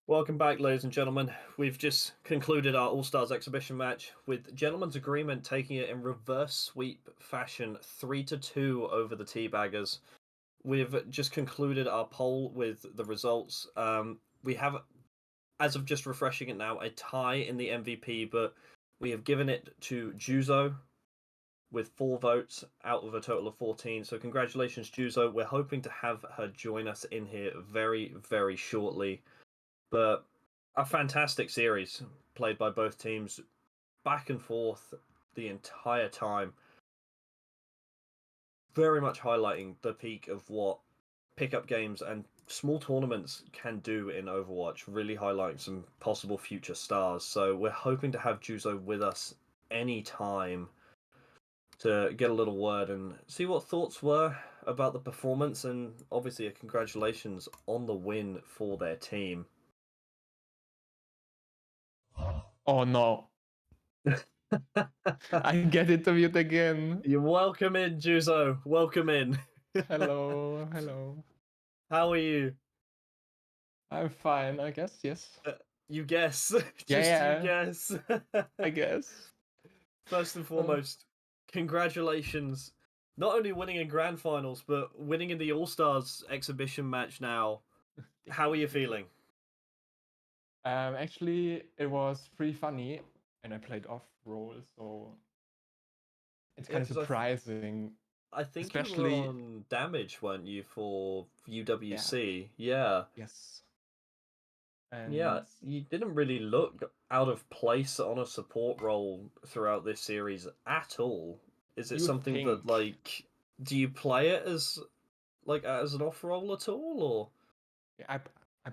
Welcome back, ladies and gentlemen. We've just concluded our All-Stars exhibition match with Gentleman's Agreement taking it in reverse sweep fashion 3-2 over the Teabaggers. We've just concluded our poll with the results. We have, as of just refreshing it now, a tie in the MVP, but we have given it to Juzo with 4 votes out of a total of 14. So congratulations, Juzo. We're hoping to have her join us in here very, very shortly. But a fantastic series played by both teams, back and forth the entire time. Very much highlighting the peak of what pickup games and small tournaments can do in Overwatch, really highlighting some possible future stars. So we're hoping to have Juzo with us anytime to get a little word and see what thoughts were about the performance, and obviously a congratulations on the win for their team. Oh no. I get interviewed again. You're welcome in, Juzo. Welcome in. Hello, hello. How are you? I'm fine, I guess, yes. You guess. Yeah, You guess. I guess. First and foremost, congratulations. Not only winning in grand finals, but winning in the All-Stars exhibition match now. How are you feeling? Actually, it was pretty funny, and I played off role, so it's kind of 'Cause I surprising. think you were Especially- on damage, weren't you, for UWC? Yeah. Yes. And Yeah, you didn't really look out of place on a support role throughout this series at all. Is it You something that, think. like, do you play it as an off role at all, or? I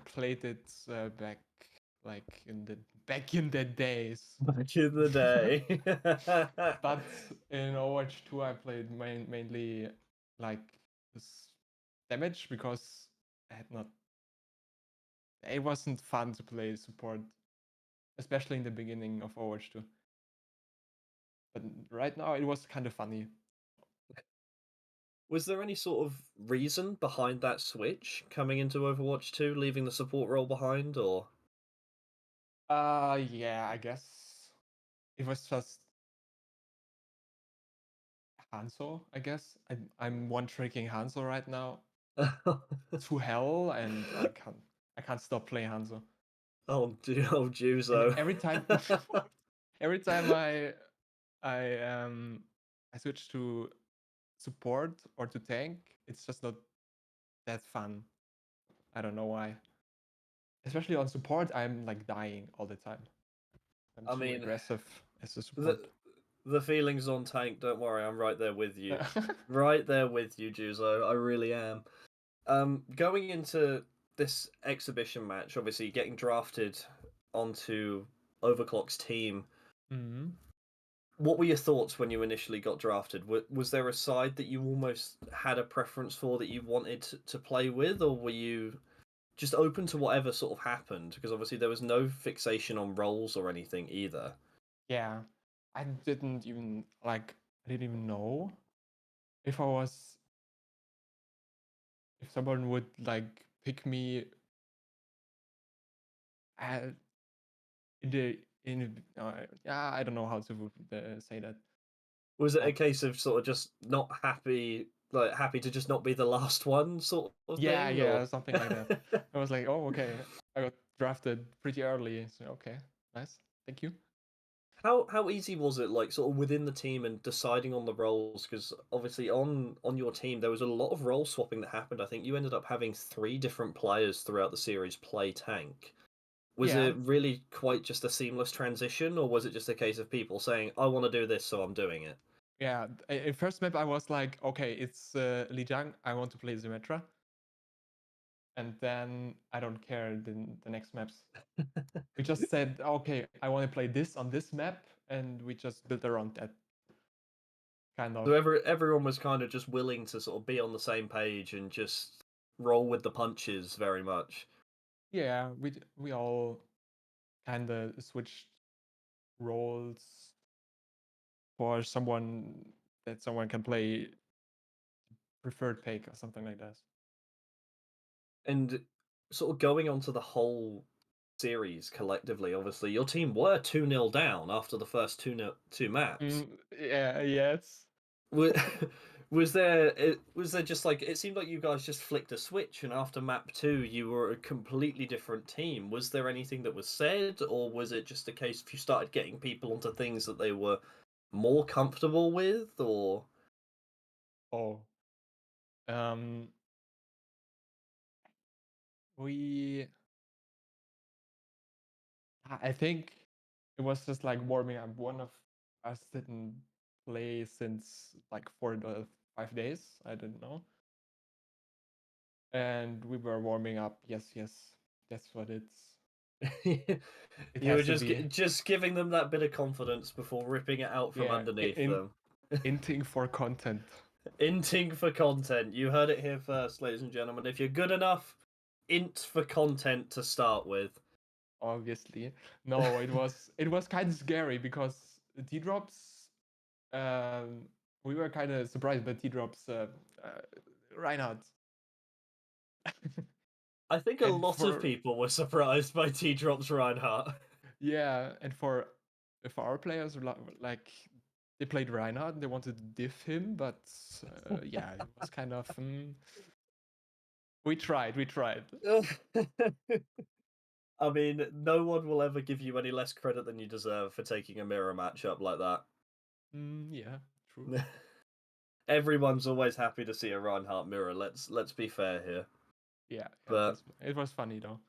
played it back in the days. Back in the day. But in Overwatch 2, I played mainly like this damage because I had not. It wasn't fun to play support, especially in the beginning of Overwatch 2. But right now, it was kind of funny. Was there any sort of reason behind that switch coming into Overwatch 2, leaving the support role behind, or? Yeah, I guess it was just Hanzo. I guess I'm one tricking Hanzo right now to hell, and I can't stop playing Hanzo. Oh, And Juzo. every time every time I switch to support or to tank, it's just not that fun. I don't know why. Especially on support, I'm like dying all the time. I'm I too mean, aggressive as a support. The feelings on tank, don't worry, I'm right there with you. Right there with you, Juzo. I really am. Going into this exhibition match, obviously getting drafted onto Overclock's team. Mhm. What were your thoughts when you initially got drafted? Was there a side that you almost had a preference for that you wanted to play with, or were you just open to whatever sort of happened? Because obviously there was no fixation on roles or anything either. Yeah, I didn't even I didn't even know if if someone would like pick me uh, yeah, I don't know how to say that. Was it a But case of sort of just not happy, like happy to just not be the last one, sort of yeah, thing? yeah, Or... something like that. I was like, oh, okay, I got drafted pretty early, so okay, nice, thank you. How easy was it, like sort of within the team and deciding on the roles? Because obviously on your team there was a lot of role swapping that happened. I think you ended up having 3 different players throughout the series play tank. Was Yeah, it really quite just a seamless transition, or was it just a case of people saying, "I want to do this, so I'm doing it"? yeah. In first map, I was like, okay, it's Lijiang. I want to play Symmetra. and then I don't care the next maps. We just said, okay, I want to play this on this map, and we just built around that. Kind of. So everyone was kind of just willing to sort of be on the same page and just roll with the punches very much. Yeah, we all kind of switched roles for someone that someone can play preferred pick or something like that. And sort of going on to the whole series collectively, obviously, your team were 2-0 down after the first two maps. Yeah, yes. Was there just like it seemed like you guys just flicked a switch and after map 2 you were a completely different team? Was there anything that was said, or was it just a case of you started getting people onto things that they were more comfortable with, or Oh. We I think it was just like warming up. One of us didn't play since like 4 to 5 days. I didn't know. And we were warming up. Yes, that's what it you were has to be. just giving them that bit of confidence before ripping it out from Yeah, underneath them. inting for content. Inting for content. You heard it here first, ladies and gentlemen. If you're good enough, int for content to start with. Obviously. No, it was kind of scary because T drops. We were kind of surprised by T drops. Reinhardt. I think a lot of people were surprised by T drops Reinhardt. Yeah, and for our players, like they played Reinhardt, they wanted to diff him, but yeah, it was kind of. We tried. I mean, no one will ever give you any less credit than you deserve for taking a mirror matchup like that. Yeah, true. Everyone's always happy to see a Reinhardt mirror. Let's be fair here. Yeah, but it was funny though.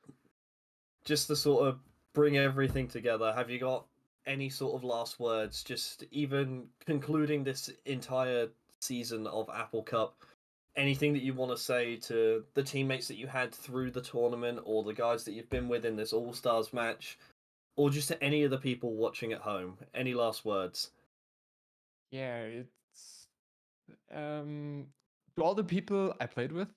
Just to sort of bring everything together, have you got any sort of last words? Just even concluding this entire season of Apple Cup. Anything that you want to say to the teammates that you had through the tournament, or the guys that you've been with in this All Stars match, or just to any of the people watching at home? Any last words? Yeah, it's to all the people I played with,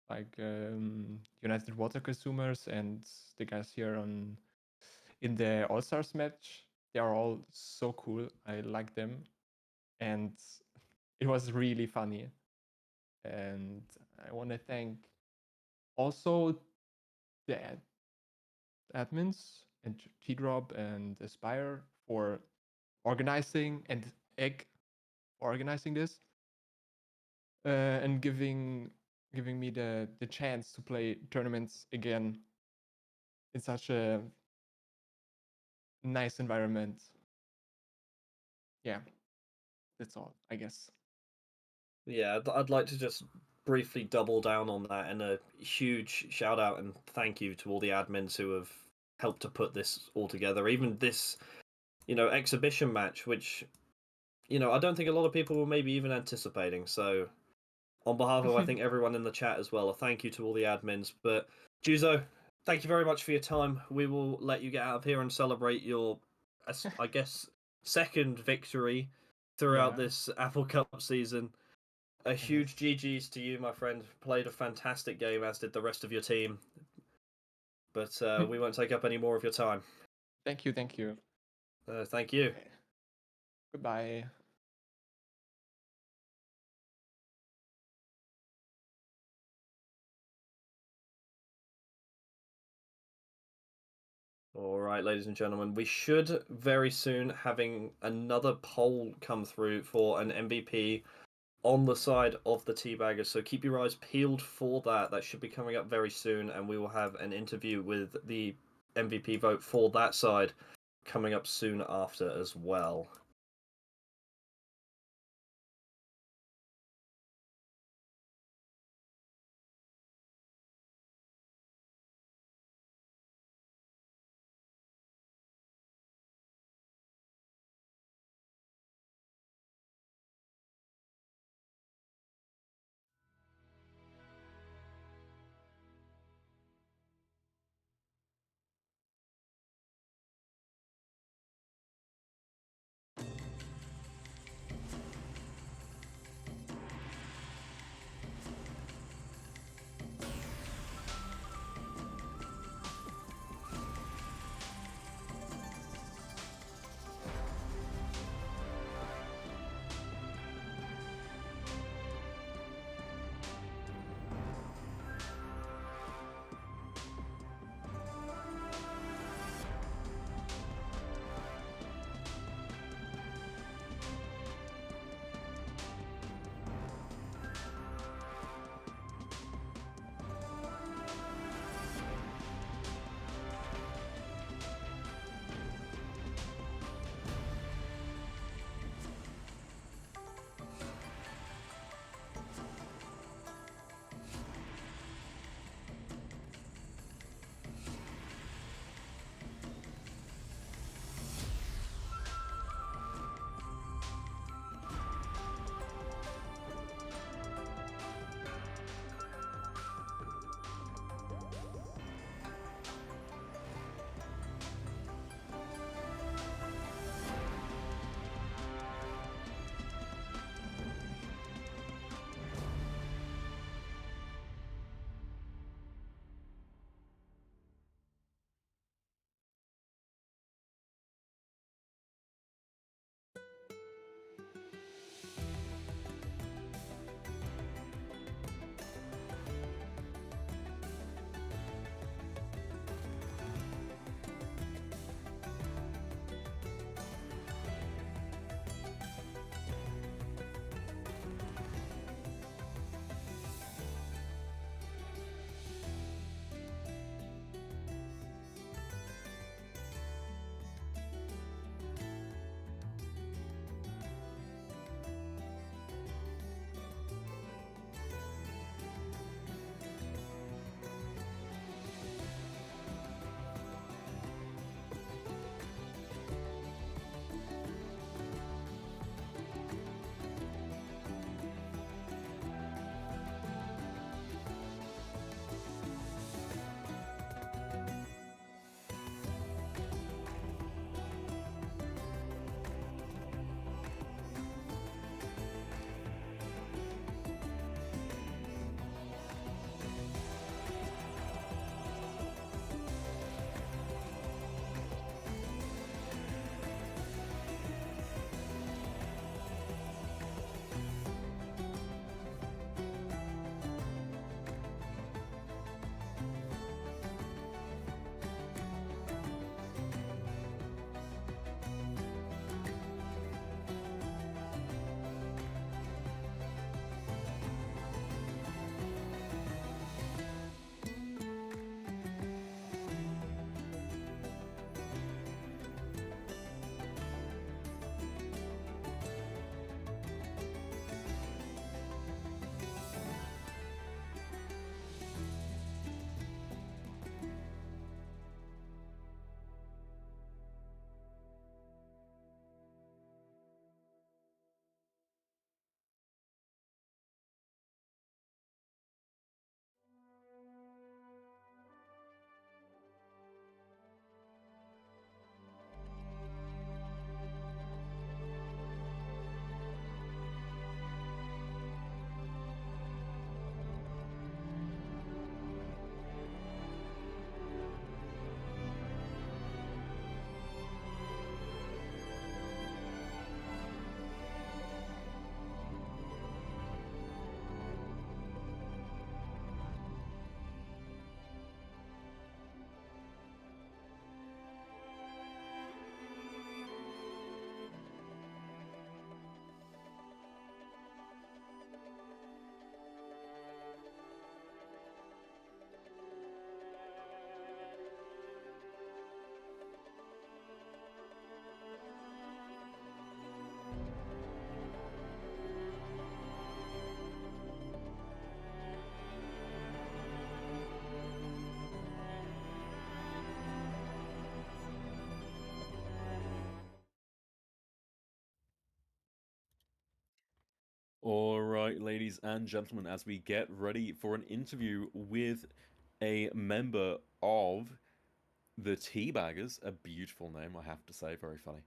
like United Water Consumers and the guys here in the All Stars match. They are all so cool. I like them, and it was really funny. And I want to thank also the admins and T-Drop and Aspire for organizing, and Egg for organizing this, and giving me the chance to play tournaments again in such a nice environment. Yeah, that's all, I guess. Yeah, I'd like to just briefly double down on that, and a huge shout out and thank you to all the admins who have helped to put this all together. Even this, exhibition match, which, I don't think a lot of people were maybe even anticipating. So, on behalf of, I think, everyone in the chat as well, a thank you to all the admins. But, Juzo, thank you very much for your time. We will let you get out of here and celebrate your, I guess, second victory throughout this Apple Cup season. A huge GG's to you, my friend. Played a fantastic game, as did the rest of your team. But we won't take up any more of your time. Thank you. Thank you. Goodbye. All right, ladies and gentlemen, we should very soon having another poll come through for an MVP on the side of the Teabaggers. So keep your eyes peeled for that. That should be coming up very soon, and we will have an interview with the MVP vote for that side coming up soon after as well. All right, ladies and gentlemen, as we get ready for an interview with a member of the Teabaggers, a beautiful name, I have to say, very funny.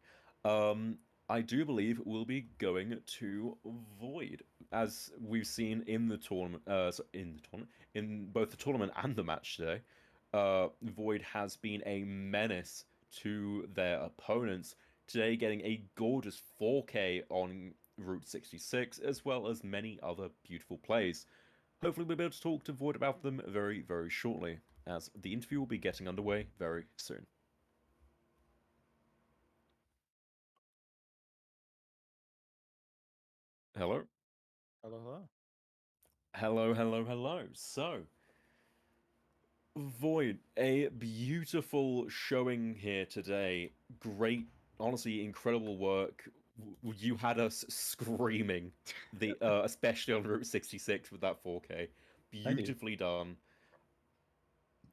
I do believe we'll be going to Void, as we've seen in the tournament. In both the tournament and the match today. Void has been a menace to their opponents. Today, getting a gorgeous 4K on Route 66, as well as many other beautiful plays. Hopefully, we'll be able to talk to Void about them very, very shortly, as the interview will be getting underway very soon. Hello? Hello, hello. Hello, hello, hello. So, Void, a beautiful showing here today. Great, honestly, incredible work. You had us screaming, especially on Route 66 with that 4K. Thank you. Beautifully done.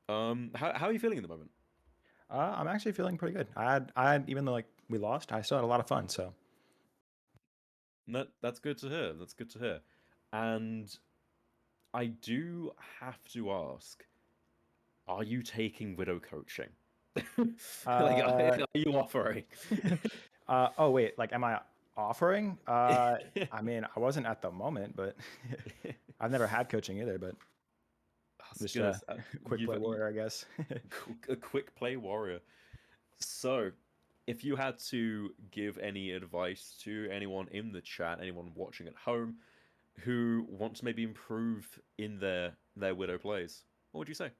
How are you feeling at the moment? I'm actually feeling pretty good. I had even though like we lost, I still had a lot of fun. So That's good to hear. That's good to hear. And I do have to ask, are you taking Widow coaching? Like, are you offering? oh wait, like am I offering? I mean, I wasn't at the moment, but I've never had coaching either. But just Goodness, quick play warrior, I guess. a quick play warrior. So, if you had to give any advice to anyone in the chat, anyone watching at home, who wants to maybe improve in their Widow plays, what would you say?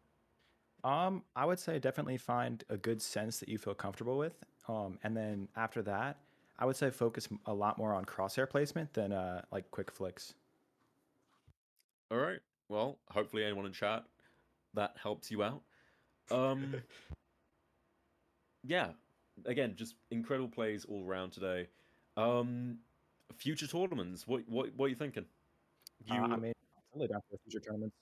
I would say definitely find a good sense that you feel comfortable with. And then after that, I would say focus a lot more on crosshair placement than like quick flicks. All right. Well, hopefully anyone in chat that helps you out. Yeah. Again, just incredible plays all around today. Future tournaments. What are you thinking? I mean, I'm totally down for future tournaments.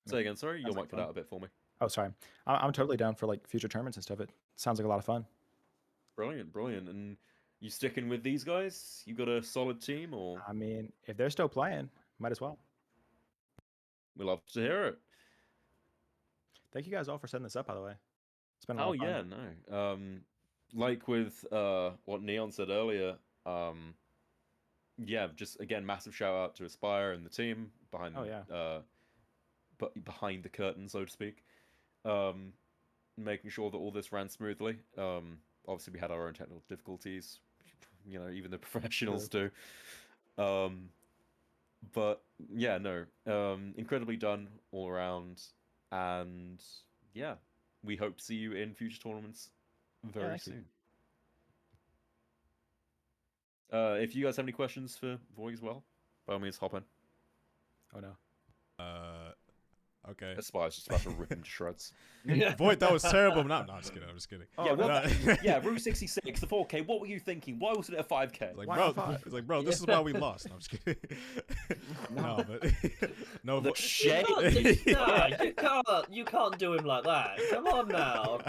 Say again. Sorry, your Sounds like mic cut fun. out a bit for me. Oh, sorry. I'm totally down for like future tournaments and stuff. It sounds like a lot of fun. Brilliant, brilliant. And you sticking with these guys? You got a solid team, or I mean, if they're still playing, might as well. we love to hear it. Thank you guys all for setting this up, by the way. It's been a lot Oh of fun. yeah, no. Like with what Neon said earlier, yeah, just again, massive shout out to Aspire and the team behind Oh yeah. but behind the curtain, so to speak. Making sure that all this ran smoothly. Obviously we had our own technical difficulties, you know, even the professionals do. But yeah, no, incredibly done all around, and yeah, we hope to see you in future tournaments very thank you. soon. If you guys have any questions for Void as well, by all means, hop in. Oh no. Okay. Aspire's just about to rip him to shreds. Void, that was terrible. No, I'm just kidding. I'm just kidding. Yeah, no. yeah, Route 66, the 4K. What were you thinking? Why wasn't it a 5K? Like, Why bro, not five? it's like, bro, this is why we lost. No, I'm just kidding. No, but no. The shade. You can't do him like that. Come on now.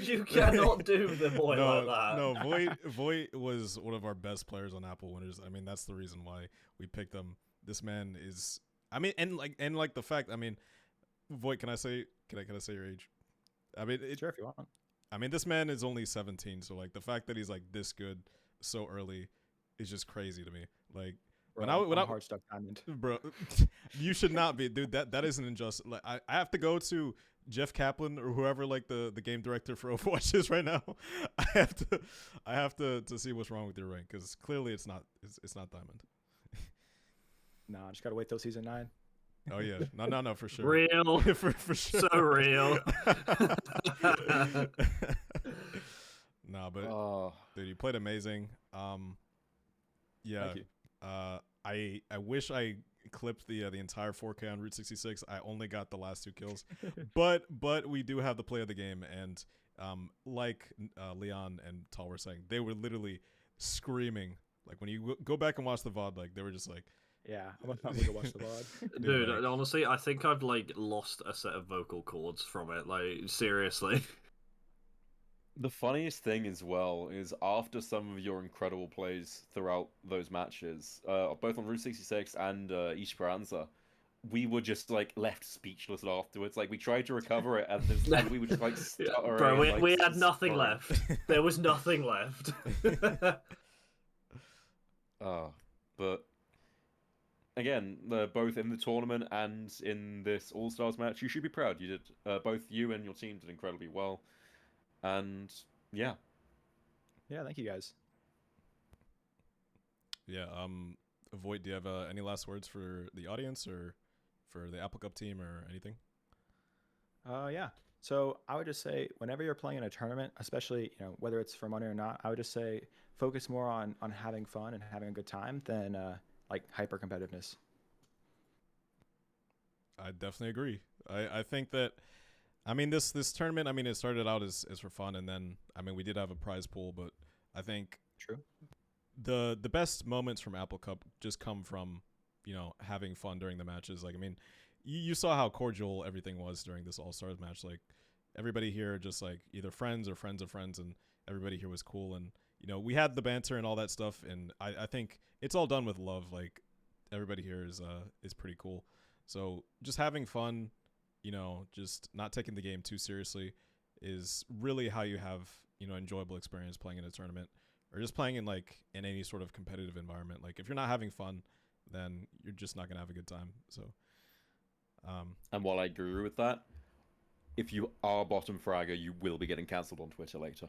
You cannot do the boy like that. No, Void was one of our best players on Apple Winners. I mean, that's the reason why we picked him. This man is. I mean, and like the fact. I mean, Void, can I say your age? I mean, Sure, if you want. I mean, this man is only 17, so like the fact that he's like this good so early is just crazy to me. Like Bro, when I hard stuck diamond. bro, you should not be, dude. That is an injustice. Like I have to go to Jeff Kaplan or whoever like the game director for Overwatch is right now. I have to see what's wrong with your rank because clearly it's not diamond. Nah, just gotta wait till season 9. Oh yeah, no, for sure. Real, for sure. so real. No, but dude, you played amazing. Yeah. Thank you. I wish I clipped the entire 4K on Route 66. I only got the last 2 kills, but we do have the play of the game, and like Leon and Tal were saying, they were literally screaming. Like when you go back and watch the VOD, like they were just like. Yeah, I'm about to go watch the VOD. Dude, honestly, I think I've like lost a set of vocal cords from it. Like seriously. The funniest thing as well is after some of your incredible plays throughout those matches, both on Route 66 and Esperanza, we were just like left speechless afterwards. Like we tried to recover it, and we were just like stuttering. Bro, we, and, like, we had nothing sorry. left. There was nothing left. But again, both in the tournament and in this All Stars match, you should be proud. You did both you and your team did incredibly well, and yeah. Yeah, thank you guys. Yeah. Void, do you have any last words for the audience or for the Apple Cup team or anything? Yeah. So I would just say whenever you're playing in a tournament, especially whether it's for money or not, I would just say focus more on having fun and having a good time than like hyper competitiveness. I definitely agree. I think that, I mean, this tournament, I mean, it started out as for fun, and then, I mean, we did have a prize pool, but I think True. the best moments from Apple Cup just come from, having fun during the matches. Like, I mean, you saw how cordial everything was during this All-Stars match. Like, everybody here just, like, either friends or friends of friends, and everybody here was cool, and, we had the banter and all that stuff, and I think it's all done with love. Like, everybody here is pretty cool. So just having fun, just not taking the game too seriously is really how you have, enjoyable experience playing in a tournament or just playing in any sort of competitive environment. Like if you're not having fun, then you're just not going to have a good time. So, And while I agree with that, if you are bottom fragger, you will be getting cancelled on Twitter later.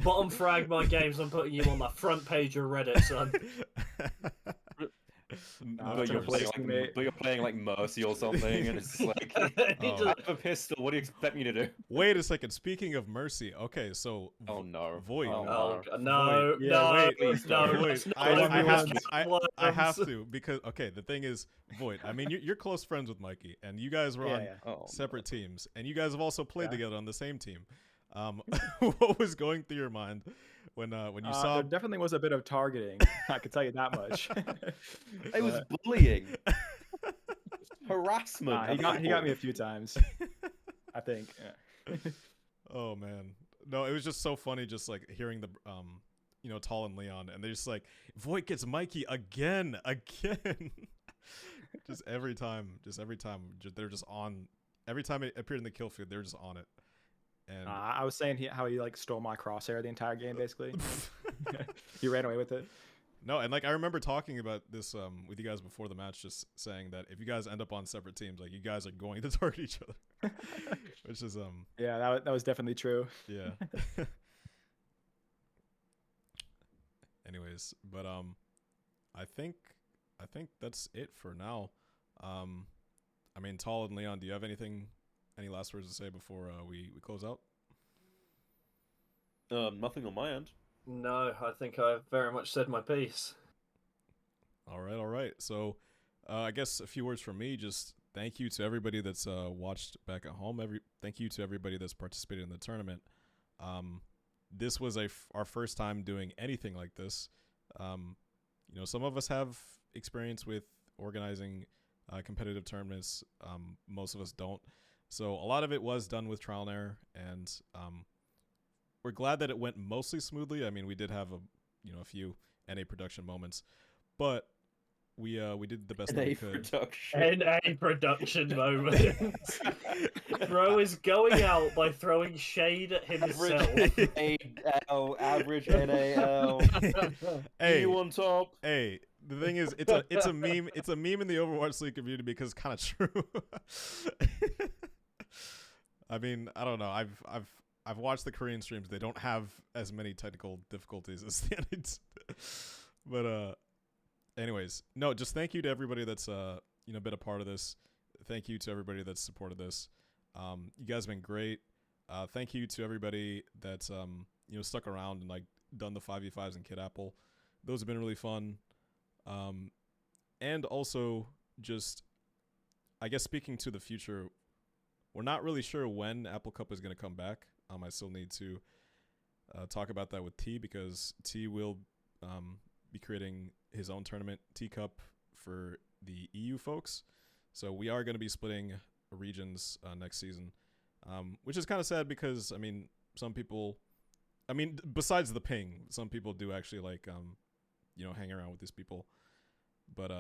Bottom frag my games, I'm putting you on the front page of Reddit, son. But you're playing like Mercy or something, and it's like, Oh. I have a pistol. What do you expect me to do? Wait a second. Speaking of Mercy, okay, so Oh no, Void. Oh, no, Void. no, Wait, please no, don't. Void. let's not I overuse have to. words. I have to because okay. The thing is, Void. I mean, you're close friends with Mikey, and you guys were on Oh, separate teams, and you guys have also played Yeah. together on the same team. What was going through your mind when you saw? There definitely was a bit of targeting. I can tell you that much. It was bullying, harassment. He got me a few times. I think. Yeah. Oh man, no, it was just so funny, just like hearing the Tall and Leon, and they're just like, Void gets Mikey again. just every time, they're just on. Every time it appeared in the kill feed, they're just on it. And I was saying how he stole my crosshair the entire game, basically. He ran away with it. no, and I remember talking about this with you guys before the match, just saying that if you guys end up on separate teams, like you guys are going to target each other, which is Yeah, that was definitely true. yeah. Anyways, but I think that's it for now. I mean, Tall and Leon, do you have any last words to say before we close out? Nothing on my end. No, I think I've very much said my piece. All right. So, I guess a few words from me. Just thank you to everybody that's watched back at home. Thank you to everybody that's participated in the tournament. This was our first time doing anything like this. Some of us have experience with organizing competitive tournaments. Most of us don't. So a lot of it was done with trial and error, and we're glad that it went mostly smoothly. I mean, we did have a few NA production moments, but we did the best that we could. NA production moments. Bro is going out by throwing shade at himself. Average NAL. Hey, You on top. Hey, the thing is, it's a meme. It's a meme in the Overwatch League community because it's kind of true. I mean, I don't know. I've watched the Korean streams. They don't have as many technical difficulties as the NAs. But anyways, no. Just thank you to everybody that's been a part of this. Thank you to everybody that's supported this. You guys have been great. Thank you to everybody that's stuck around and done the 5v5s in Kid Apple. Those have been really fun. And also just, I guess, speaking to the future, we're not really sure when Apple Cup is going to come back. I still need to talk about that with T, because T will be creating his own tournament, T Cup, for the EU folks. So we are going to be splitting regions next season. which is kind of sad because I mean, some people, I mean, besides the ping, some people do actually like hang around with these people, but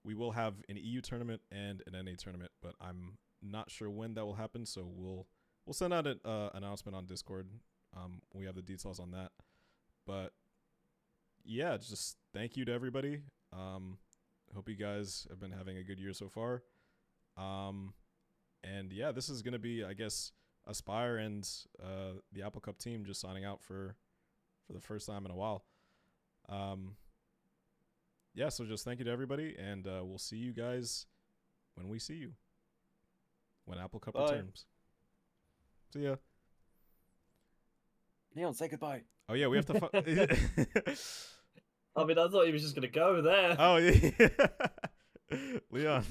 we will have an EU tournament and an NA tournament, but I'm not sure when that will happen, so we'll send out an announcement on Discord when we have the details on that. But yeah, just thank you to everybody. Hope you guys have been having a good year so far. And yeah, this is gonna be, I guess, Aspire and the Apple Cup team just signing out for the first time in a while. Yeah, so just thank you to everybody, and we'll see you guys when we see you. When Apple Cup returns. See ya. Neon, say goodbye. Oh yeah, we have to. I mean, I thought he was just gonna go there. Oh yeah, Leon.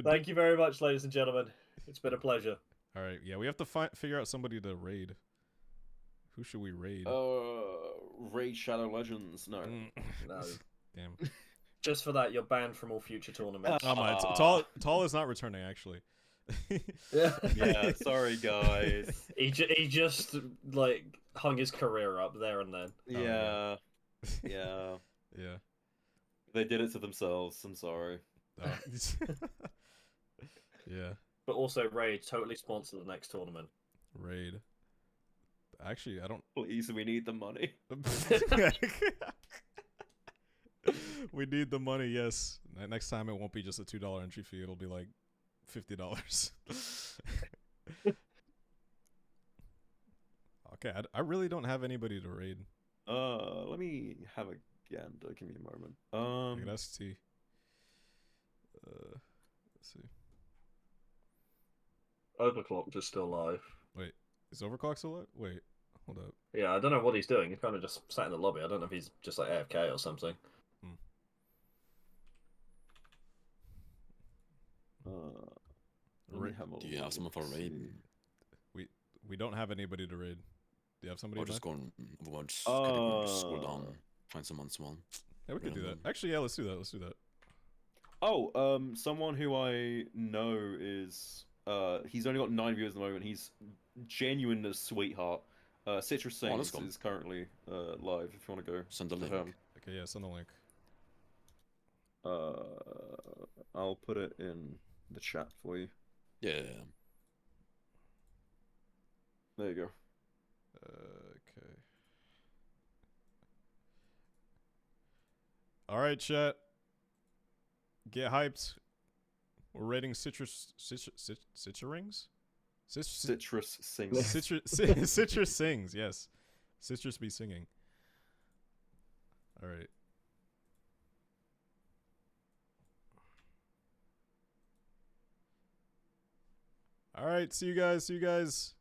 Thank you very much, ladies and gentlemen. It's been a pleasure. All right, yeah, we have to figure out somebody to raid. Who should we raid? Raid Shadow Legends. No. No. Damn. Just for that, you're banned from all future tournaments. Oh my, Tall is not returning actually. Yeah, sorry guys. He just like hung his career up there and then. Yeah. Yeah. Yeah. They did it to themselves. I'm sorry. Oh. Yeah. But also, Raid totally sponsor the next tournament. Raid. Actually, I don't. Please, we need the money. We need the money. Yes. Next time it won't be just a $2 entry fee. It'll be like $50. Okay, I really don't have anybody to raid. Let me have a gander. Give me a moment. Look at ST. Let's see. Overclocked is still live. Wait, is Overclock still live? Wait, hold up. Yeah, I don't know what he's doing. He's kind of just sat in the lobby. I don't know if he's just like AFK or something. Do you have someone for raid? We don't have anybody to raid. Do you have somebody? Or just go on Overwatch. Scroll down, find someone small. Yeah, we could do that. Actually, yeah, let's do that. Let's do that. Oh, someone who I know is he's only got 9 viewers at the moment. He's genuine as sweetheart. Citrus Sings is currently live. If you want to go, send the link. Okay, yeah, send the link. I'll put it in the chat for you. Yeah. There you go. Okay. All right, chat. Get hyped. We're rating Citrus Rings? Citrus Sings. Citrus Sings, yes. Citrus be singing. All right. All right, see you guys.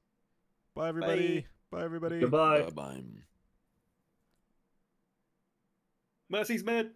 Bye everybody. Bye everybody. Goodbye. Bye. Mercy's mid.